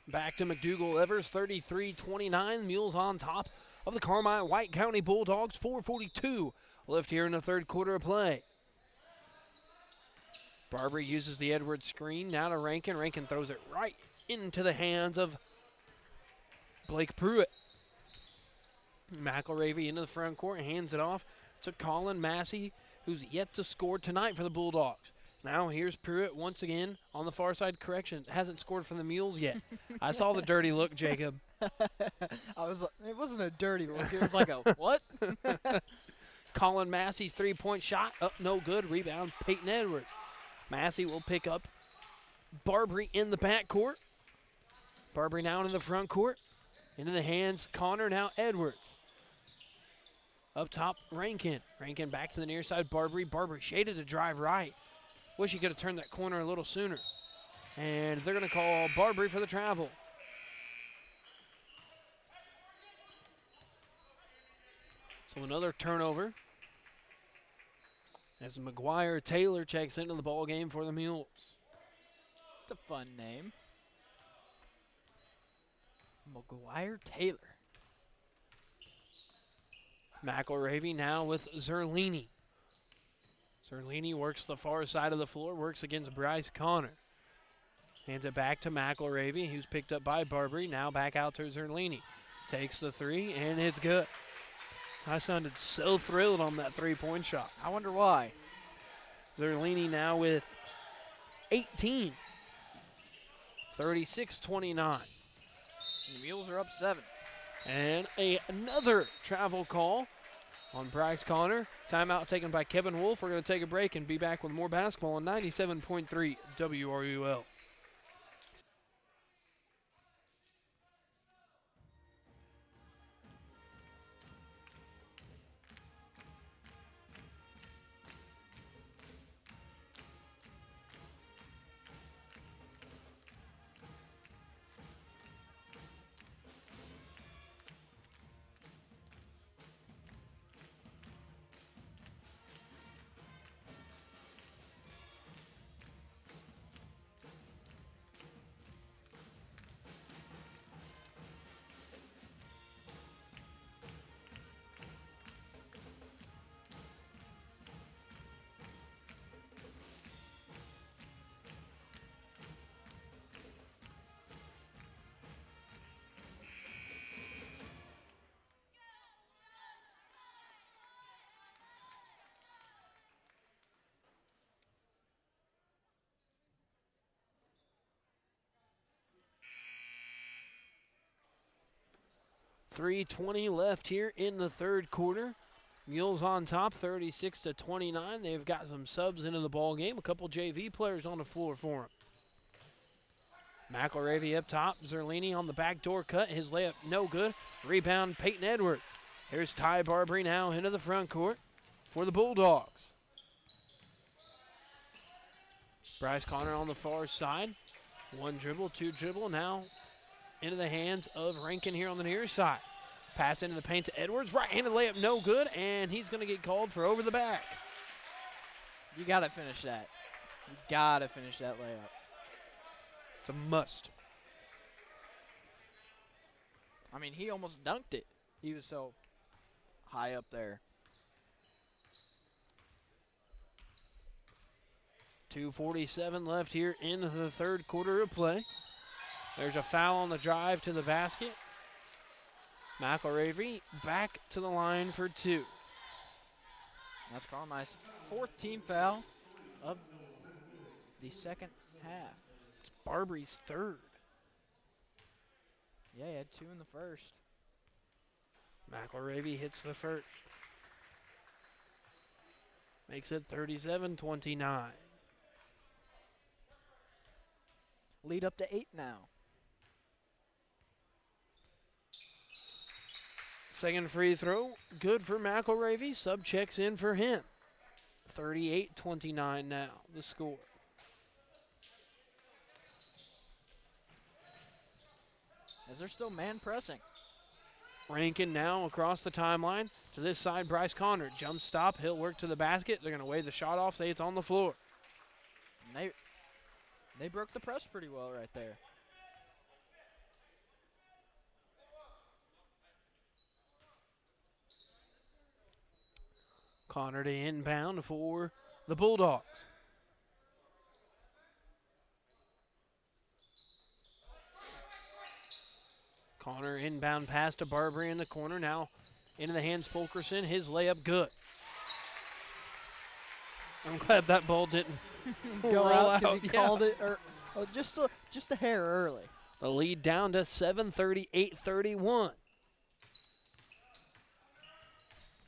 Back to McDougal-Evers, 33-29. Mules on top of the Carmi-White County Bulldogs. 4:42 left here in the third quarter of play. Barbary uses the Edwards screen. Now to Rankin. Rankin throws it right into the hands of Blake Pruitt. McElravy into the front court and hands it off to Colin Massey, who's yet to score tonight for the Bulldogs. Now here's Pruitt once again on the far side. Correction, hasn't scored for the Mules yet. I saw the dirty look, Jacob. It wasn't a dirty look. It was like a what? Colin Massey's three-point shot. Up, no good. Rebound, Peyton Edwards. Massey will pick up Barbary in the backcourt. Barbary now into the front court. Into the hands, Connor, now Edwards. Up top, Rankin. Rankin back to the near side, Barbary. Barbary shaded to drive right. Wish he could have turned that corner a little sooner. And they're going to call Barbary for the travel. So another turnover as McGuire Taylor checks into the ball game for the Mules. It's a fun name. McGuire Taylor. McElravy now with Zerlini. Zerlini works the far side of the floor, works against Bryce Connor. Hands it back to McElravy, who's picked up by Barbary. Now back out to Zerlini. Takes the three, and it's good. I sounded so thrilled on that three-point shot. I wonder why. Zerlini now with 18. 36-29. The Mules are up 7. And another travel call on Bryce Connor. Timeout taken by Kevin Wolf. We're going to take a break and be back with more basketball on 97.3 WRUL. .320 left here in the third quarter. Mules on top, 36-29. They've got some subs into the ball game. A couple JV players on the floor for them. McElravy up top. Zerlini on the backdoor cut. His layup no good. Rebound, Peyton Edwards. Here's Ty Barbary now into the front court for the Bulldogs. Bryce Connor on the far side. One dribble, two dribble. Now into the hands of Rankin here on the near side. Pass into the paint to Edwards. Right-handed layup, no good, and he's going to get called for over the back. You got to finish that. You got to finish that layup. It's a must. I mean, he almost dunked it. He was so high up there. 2:47 left here in the third quarter of play. There's a foul on the drive to the basket. McElravy back to the line for two. That's Carmi's 14th foul of the second half. It's Barbary's third. Yeah, he had 2 in the first. McElravy hits the first. Makes it 37-29. Lead up to 8 now. Second free throw, good for McElravy. Sub checks in for him. 38-29 now, the score. As they're still man pressing. Rankin now across the timeline. To this side, Bryce Connor. Jump stop, he'll work to the basket. They're going to wave the shot off, say it's on the floor. And they broke the press pretty well right there. Connor to inbound for the Bulldogs. Connor inbound pass to Barbary in the corner. Now into the hands Fulkerson. His layup good. I'm glad that ball didn't Go roll out because out, he yeah. called it just a hair early. The lead down to 7:30, 8:31.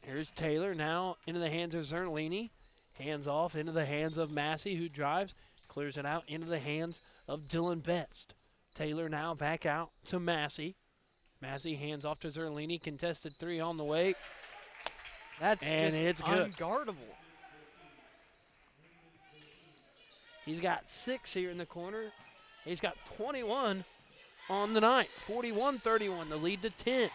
Here's Taylor now into the hands of Zerlini. Hands off into the hands of Massey, who drives, clears it out into the hands of Dylan Best. Taylor now back out to Massey. Massey hands off to Zerlini. Contested three on the way. That's And just it's good. unguardable. He's got 6 here in the corner. He's got 21 on the night. 41-31, the lead to 10.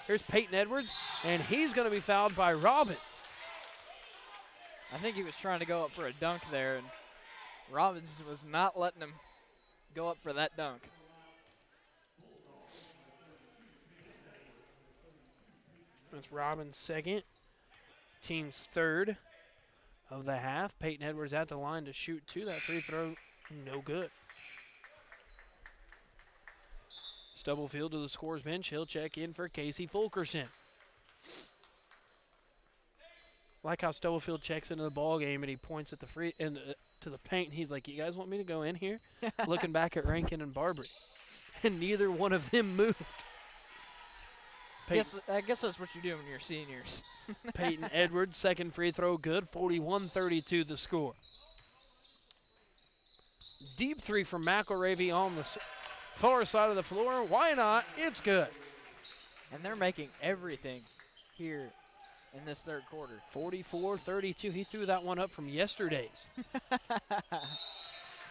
Here's Peyton Edwards, and he's going to be fouled by Robbins. I think he was trying to go up for a dunk there, and Robbins was not letting him go up for that dunk. That's Robbins' second. Team's third of the half. Peyton Edwards at the line to shoot two. That free throw, no good. Stubblefield to the scores bench. He'll check in for Casey Fulkerson. Like how Stubblefield checks into the ball game and he points at the to the paint. He's like, "You guys want me to go in here?" Looking back at Rankin and Barbary, and neither one of them moved. I guess that's what you do when you're seniors. Peyton Edwards, second free throw good. 41-32 the score. Deep three from McElravy on the far side of the floor. Why not? It's good. And they're making everything here in this third quarter. 44-32. He threw that one up from yesterday's.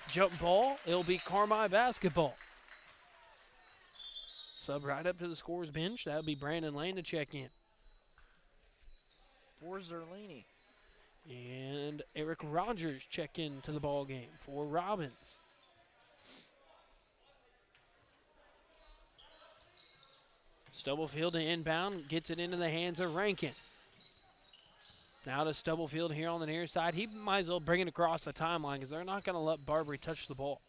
Jump ball. It'll be Carmi basketball. Sub right up to the scores bench. That would be Brandon Lane to check in. For Zerlini. And Eric Rogers check in to the ball game for Robbins. Stubblefield to inbound, gets it into the hands of Rankin. Now to Stubblefield here on the near side. He might as well bring it across the timeline because they're not going to let Barbary touch the ball.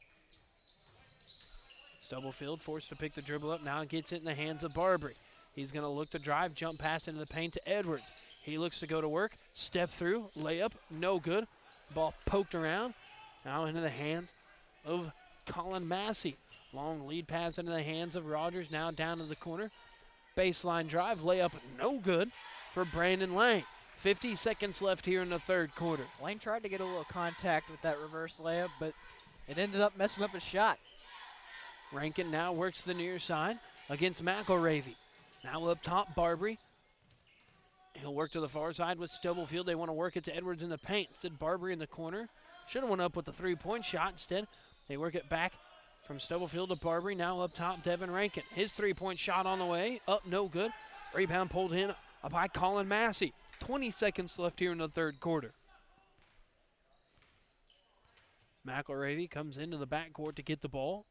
Stubblefield forced to pick the dribble up. Now gets it in the hands of Barbary. He's going to look to drive, jump pass into the paint to Edwards. He looks to go to work, step through, layup, no good. Ball poked around. Now into the hands of Colin Massey. Long lead pass into the hands of Rogers. Now down to the corner. Baseline drive, layup, no good for Brandon Lane. 50 seconds left here in the third quarter. Lane tried to get a little contact with that reverse layup, but it ended up messing up his shot. Rankin now works the near side against McElravy. Now up top, Barbary. He'll work to the far side with Stubblefield. They want to work it to Edwards in the paint. Instead, Barbary in the corner. Should have went up with the three-point shot. Instead, they work it back from Stubblefield to Barbary. Now up top, Devin Rankin. His three-point shot on the way. Up, no good. Rebound pulled in by Colin Massey. 20 seconds left here in the third quarter. McElravy comes into the backcourt to get the ball.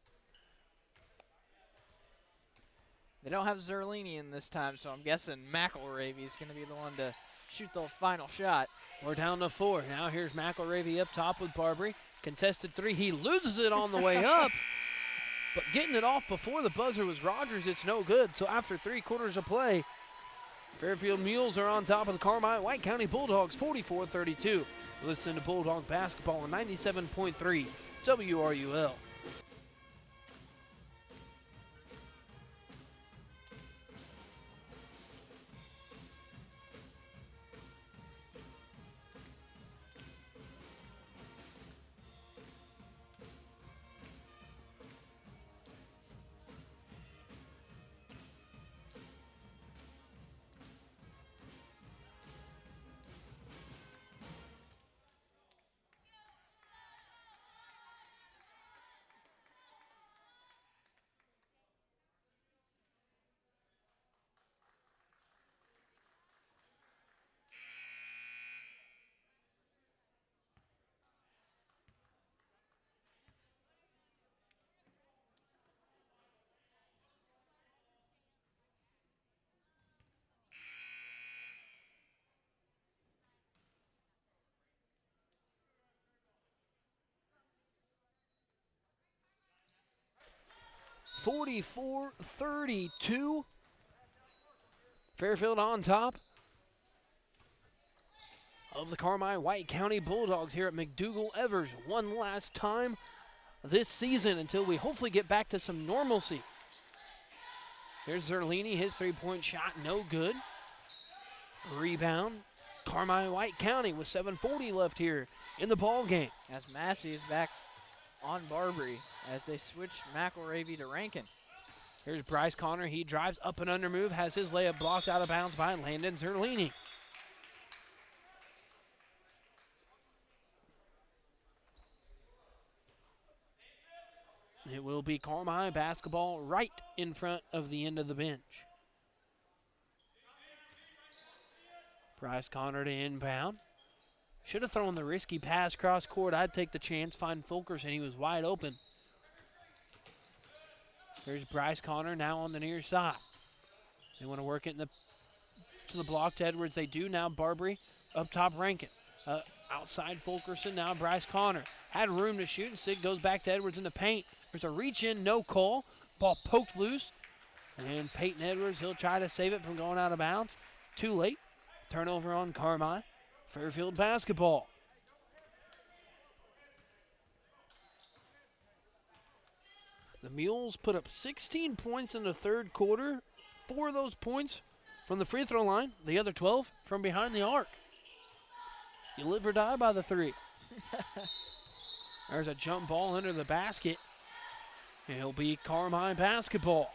They don't have Zerlini in this time, so I'm guessing McElravy is going to be the one to shoot the final shot. We're down to 4. Now here's McElravy up top with Barbary. Contested three. He loses it on the way up, but getting it off before the buzzer was Rogers. It's no good. So after 3 quarters of play, Fairfield Mules are on top of the Carmi-White County Bulldogs, 44-32. Listen to Bulldog basketball on 97.3 WRUL. (44-32). Fairfield on top. of the Carmi-White County Bulldogs here at McDougal-Evers one last time this season until we hopefully get back to some normalcy. Here's Zerlini, his three-point shot, no good. Rebound, Carmi-White County with 7:40 left here in the ball game. As Massey is back on Barbary as they switch McElravy to Rankin. Here's Bryce Connor, he drives up and under move, has his layup blocked out of bounds by Landon Zerlini. It will be Carmi basketball right in front of the end of the bench. Bryce Connor to inbound. Should have thrown the risky pass cross court. I'd take the chance, find Fulkerson. He was wide open. Here's Bryce Connor now on the near side. They want to work it to the block to Edwards. They do now. Barbary up top Rankin. Outside Fulkerson, now Bryce Connor. Had room to shoot, and Sid goes back to Edwards in the paint. There's a reach in, no call. Ball poked loose. And Peyton Edwards, he'll try to save it from going out of bounds. Too late. Turnover on Carmi. Fairfield basketball. The Mules put up 16 points in the third quarter. 4 of those points from the free throw line. The other 12 from behind the arc. You live or die by the three. There's a jump ball under the basket. It'll be Carmi basketball.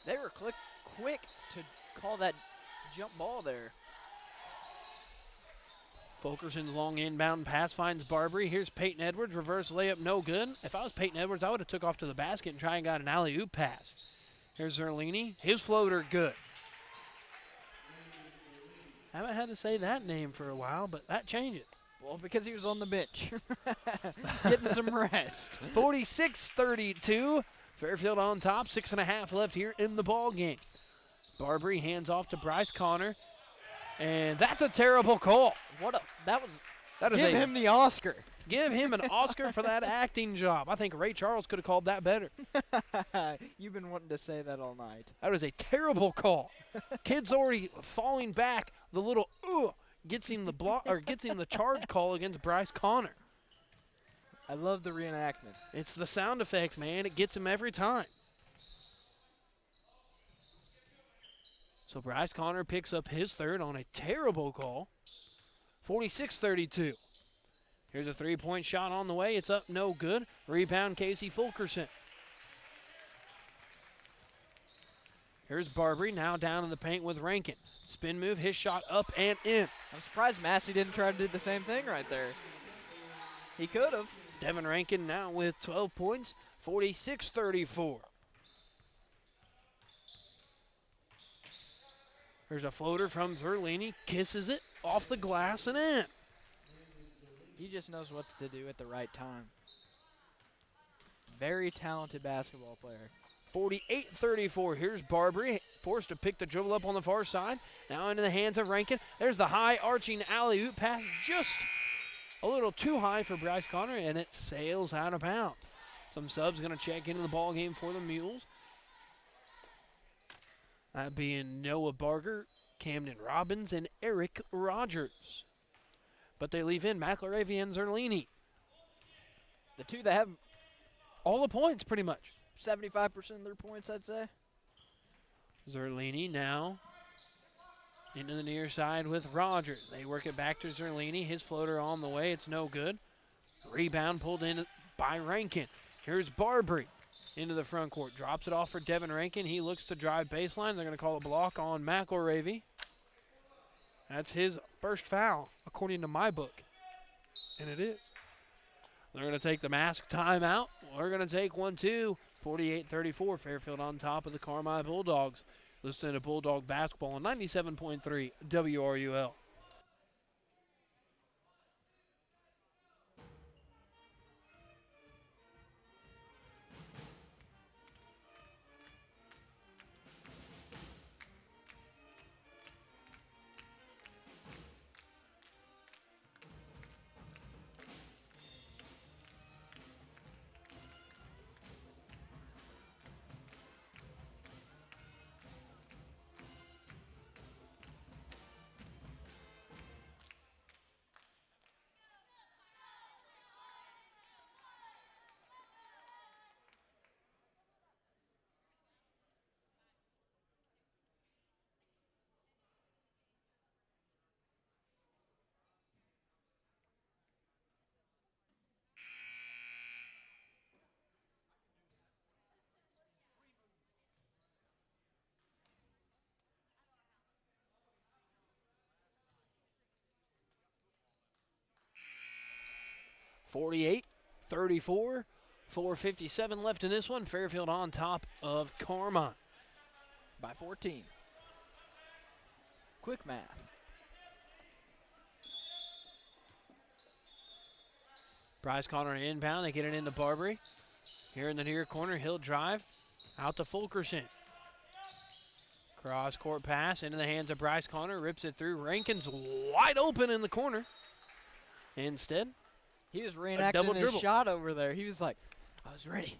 They were quick to call that jump ball there. Fulkerson's long inbound pass finds Barbary. Here's Peyton Edwards, reverse layup, no good. If I was Peyton Edwards, I would have took off to the basket and tried and got an alley-oop pass. Here's Zerlini, his floater good. Haven't had to say that name for a while, but that changes. Well, because he was on the bench. Getting some rest. 46-32. Fairfield on top. 6.5 left here in the ball game. Barbary hands off to Bryce Connor. And that's a terrible call. Give him the Oscar. Give him an Oscar for that acting job. I think Ray Charles could have called that better. You've been wanting to say that all night. That was a terrible call. Kid's already falling back. The little gets him the block or gets him the charge call against Bryce Connor. I love the reenactment. It's the sound effects, man. It gets him every time. So Bryce Connor picks up his third on a terrible call. 46-32. Here's a three-point shot on the way. It's up, no good. Rebound, Casey Fulkerson. Here's Barbary, now down in the paint with Rankin. Spin move, his shot up and in. I'm surprised Massey didn't try to do the same thing right there. He could have. Devin Rankin now with 12 points, 46-34. There's a floater from Zerlini, kisses it off the glass and in. He just knows what to do at the right time. Very talented basketball player. 48-34. Here's Barbary, forced to pick the dribble up on the far side. Now into the hands of Rankin. There's the high arching alley-oop pass, just a little too high for Bryce Connor, and it sails out of bounds. Some subs going to check into the ball game for the Mules. That being Noah Barger, Camden Robbins, and Eric Rogers. But they leave in McElravy and Zerlini. The two that have all the points, pretty much. 75% of their points, I'd say. Zerlini now into the near side with Rogers. They work it back to Zerlini. His floater on the way. It's no good. Rebound pulled in by Rankin. Here's Barbary into the front court. Drops it off for Devin Rankin. He looks to drive baseline. They're going to call a block on McElravy. That's his first foul, according to my book. And it is. They're going to take the mask timeout. We're going to take one, too. 48-34. Fairfield on top of the Carmi Bulldogs. Listen to Bulldog Basketball on 97.3 WRUL. 48-34, 4:57 left in this one. Fairfield on top of Carmi. By 14. Quick math. Bryce Connor inbound. They get it into Barbary. Here in the near corner, he'll drive out to Fulkerson. Cross-court pass into the hands of Bryce Connor. Rips it through. Rankin's wide open in the corner. Instead, he was reenacting his shot over there. He was like, I was ready.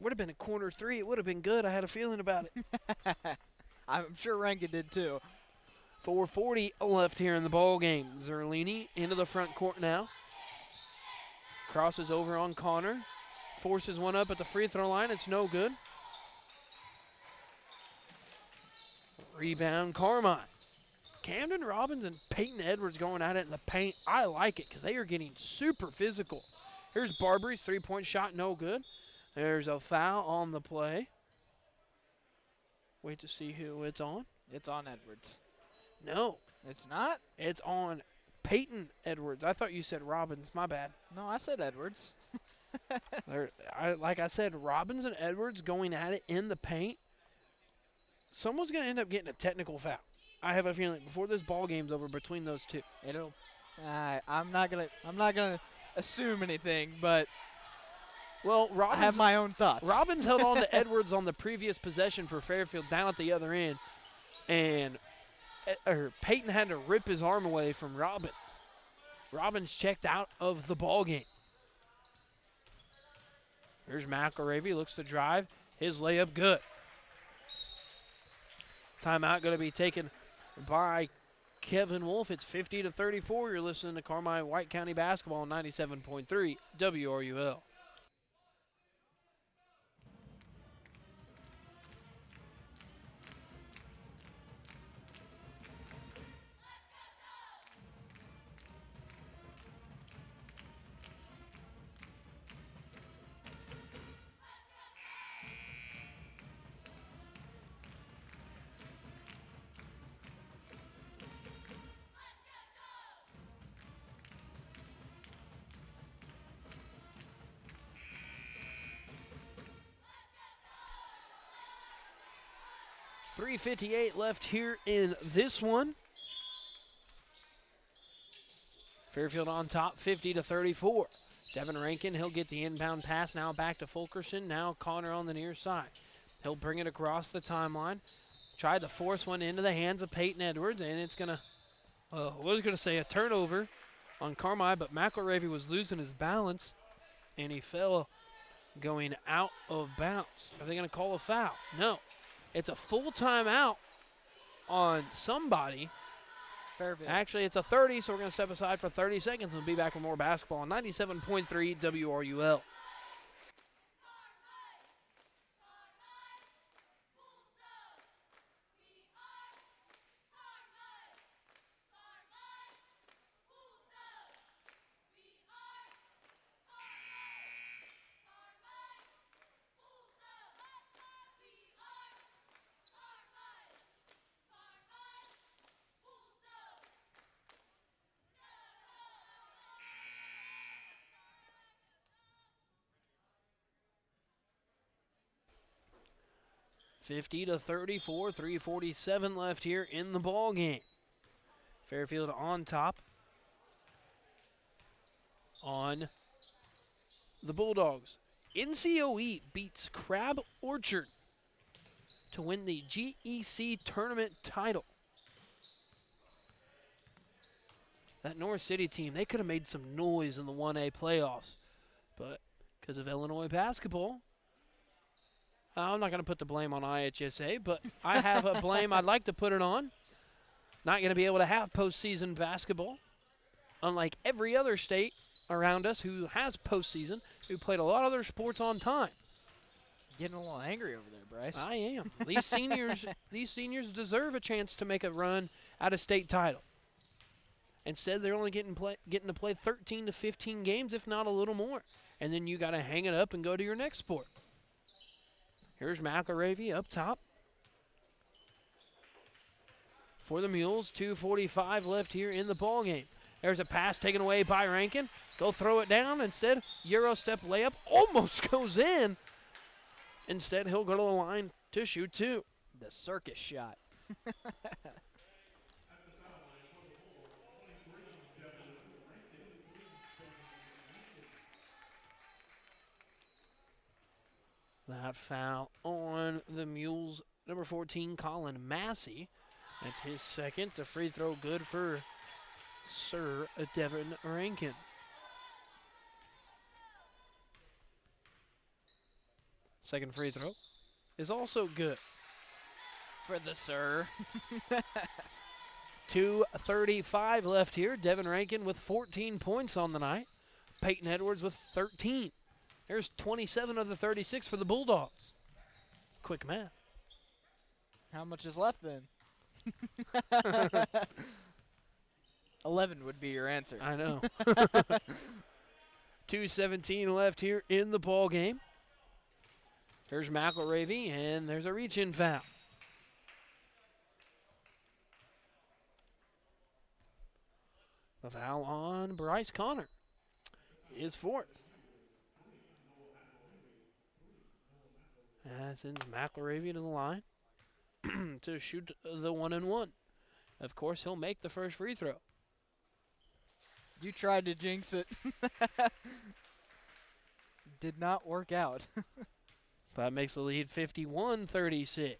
Would have been a corner three. It would have been good. I had a feeling about it. I'm sure Rankin did too. 4:40 left here in the ball game. Zerlini into the front court now. Crosses over on Connor. Forces one up at the free throw line. It's no good. Rebound, Carmi. Camden Robbins and Peyton Edwards going at it in the paint. I like it because they are getting super physical. Here's Barbary's three-point shot, no good. There's a foul on the play. Wait to see who it's on. It's on Edwards. No. It's not? It's on Peyton Edwards. I thought you said Robbins. My bad. No, I said Edwards. Like I said, Robbins and Edwards going at it in the paint. Someone's going to end up getting a technical foul. I have a feeling before this ball game's over between those two. It'll. I'm not gonna assume anything, but well, Robbins, I have my own thoughts. Robbins held on to Edwards on the previous possession for Fairfield down at the other end, and Peyton had to rip his arm away from Robbins. Robbins checked out of the ball game. Here's McElravy, looks to drive. His layup good. Timeout going to be taken by Kevin Wolf. It's 50-34. You're listening to Carmi-White County Basketball on 97.3 WRUL. .358 left here in this one. Fairfield on top, 50-34. Devin Rankin, he'll get the inbound pass now back to Fulkerson. Now Connor on the near side. He'll bring it across the timeline. Tried to force one into the hands of Peyton Edwards, and it's going to, I was going to say a turnover on Carmi, but McElravy was losing his balance, and he fell going out of bounds. Are they going to call a foul? No. It's a full timeout on somebody. Fairfield. Actually, it's a 30, so we're going to step aside for 30 seconds. We'll be back with more basketball on 97.3 WRUL. .50-34, 3:47 left here in the ball game. Fairfield on top on the Bulldogs. NCOE beats Crab Orchard to win the GEC tournament title. That North City team, they could have made some noise in the 1A playoffs, but because of Illinois basketball, I'm not going to put the blame on IHSA, but I have a blame I'd like to put it on. Not going to be able to have postseason basketball, unlike every other state around us who has postseason, who played a lot of other sports on time. Getting a little angry over there, Bryce. I am. These seniors deserve a chance to make a run at a state title. Instead, they're only getting to play 13 to 15 games, if not a little more. And then you got to hang it up and go to your next sport. Here's McElravy up top for the Mules. 2:45 left here in the ball game. There's a pass taken away by Rankin. Go throw it down. Instead, Euro step layup almost goes in. Instead, he'll go to the line to shoot 2. The circus shot. That foul on the Mules, number 14, Colin Massey. That's his second. The free throw good for Sir Devin Rankin. Second free throw is also good. For the sir. 2:35 left here. Devin Rankin with 14 points on the night. Peyton Edwards with 13. There's 27 of the 36 for the Bulldogs. Quick math. How much is left then? 11 would be your answer. I know. 2:17 left here in the ball game. There's McElravy, and there's a reach-in foul. The foul on Bryce Connor is 4th. That sends McElravy to the line to shoot the 1-and-1. Of course, he'll make the first free throw. You tried to jinx it. Did not work out. So that makes the lead 51-36.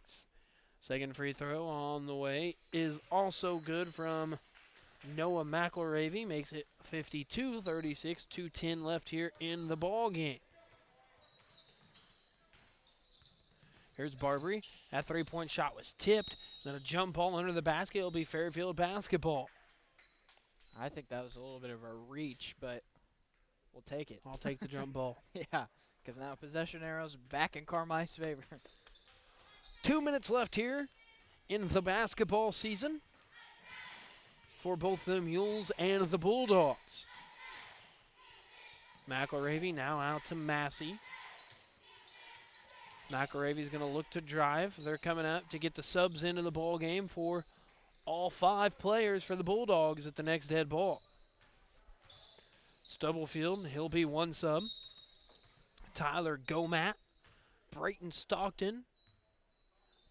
Second free throw on the way is also good from Noah McElravy. Makes it 52-36. 2:10 left here in the ball game. Here's Barbary. That three-point shot was tipped. Then a jump ball under the basket. It'll be Fairfield basketball. I think that was a little bit of a reach, but we'll take it. I'll take the jump ball. Yeah, because now possession arrows back in Carmi-White's favor. 2 minutes left here in the basketball season for both the Mules and the Bulldogs. McElravy now out to Massey. McElravy's going to look to drive. They're coming out to get the subs into the ball game for all 5 players for the Bulldogs at the next dead ball. Stubblefield, he'll be 1 sub. Tyler Gomat, Brayton Stockton,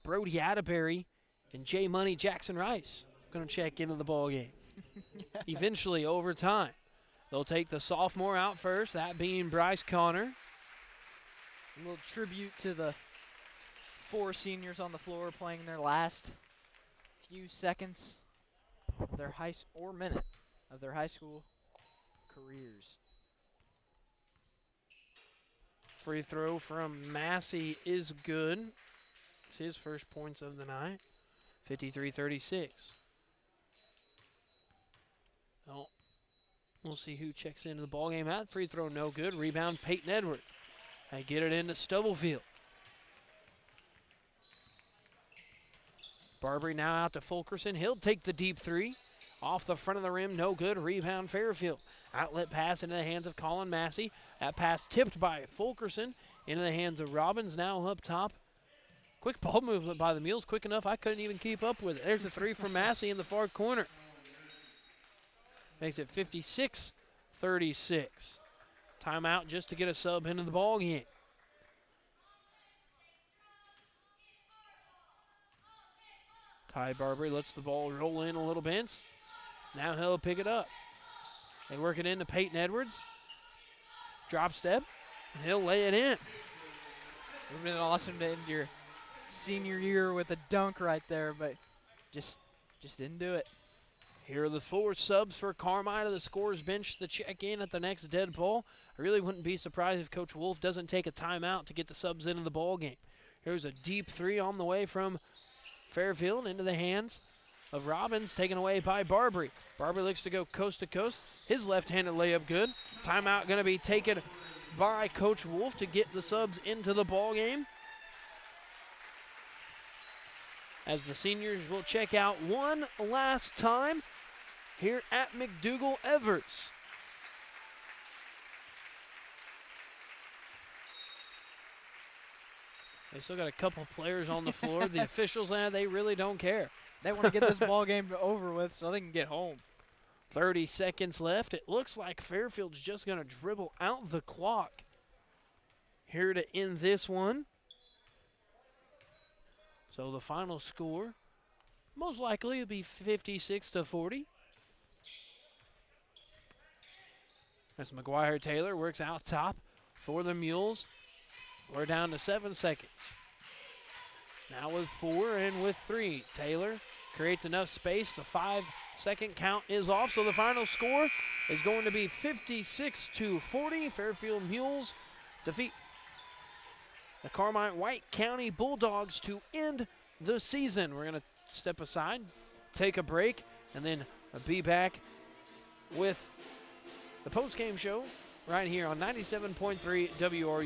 Brody Atterbury, and J Money Jackson Rice going to check into the ball game. Eventually, over time, they'll take the sophomore out first, that being Bryce Connor. A little tribute to the 4 seniors on the floor playing their last few seconds of their or minute of their high school careers. Free throw from Massey is good. It's his first points of the night. 53-36. Well, we'll see who checks into the ball game. That free throw no good. Rebound Peyton Edwards. They get it into Stubblefield. Barbary now out to Fulkerson. He'll take the deep 3. Off the front of the rim, no good. Rebound Fairfield. Outlet pass into the hands of Colin Massey. That pass tipped by Fulkerson into the hands of Robbins. Now up top. Quick ball movement by the Mules. Quick enough, I couldn't even keep up with it. There's a 3 from Massey in the far corner. Makes it 56-36. Timeout just to get a sub into the ball game. Ty Barbary lets the ball roll in a little bit. Now he'll pick it up. They work it into Peyton Edwards. Drop step, and he'll lay it in. It would have been awesome to end your senior year with a dunk right there, but just didn't do it. Here are the 4 subs for Carmi to the scorer's bench to check in at the next dead ball. I really wouldn't be surprised if Coach Wolf doesn't take a timeout to get the subs into the ball game. Here's a deep 3 on the way from Fairfield into the hands of Robbins, taken away by Barbary. Barbary looks to go coast to coast. His left-handed layup good. Timeout going to be taken by Coach Wolf to get the subs into the ball game. As the seniors will check out one last time here at McDougall-Evers. They still got a couple players on the floor. The officials, they really don't care. They want to get this ball game over with so they can get home. 30 seconds left. It looks like Fairfield's just going to dribble out the clock here to end this one. So the final score most likely will be 56-40. As McGuire Taylor works out top for the Mules. We're down to 7 seconds. Now with 4 and with 3. Taylor creates enough space. The 5-second count is off, so the final score is going to be 56-40. Fairfield Mules defeat the Carmi-White County Bulldogs to end the season. We're going to step aside, take a break, and then be back with the post-game show right here on 97.3 WRU.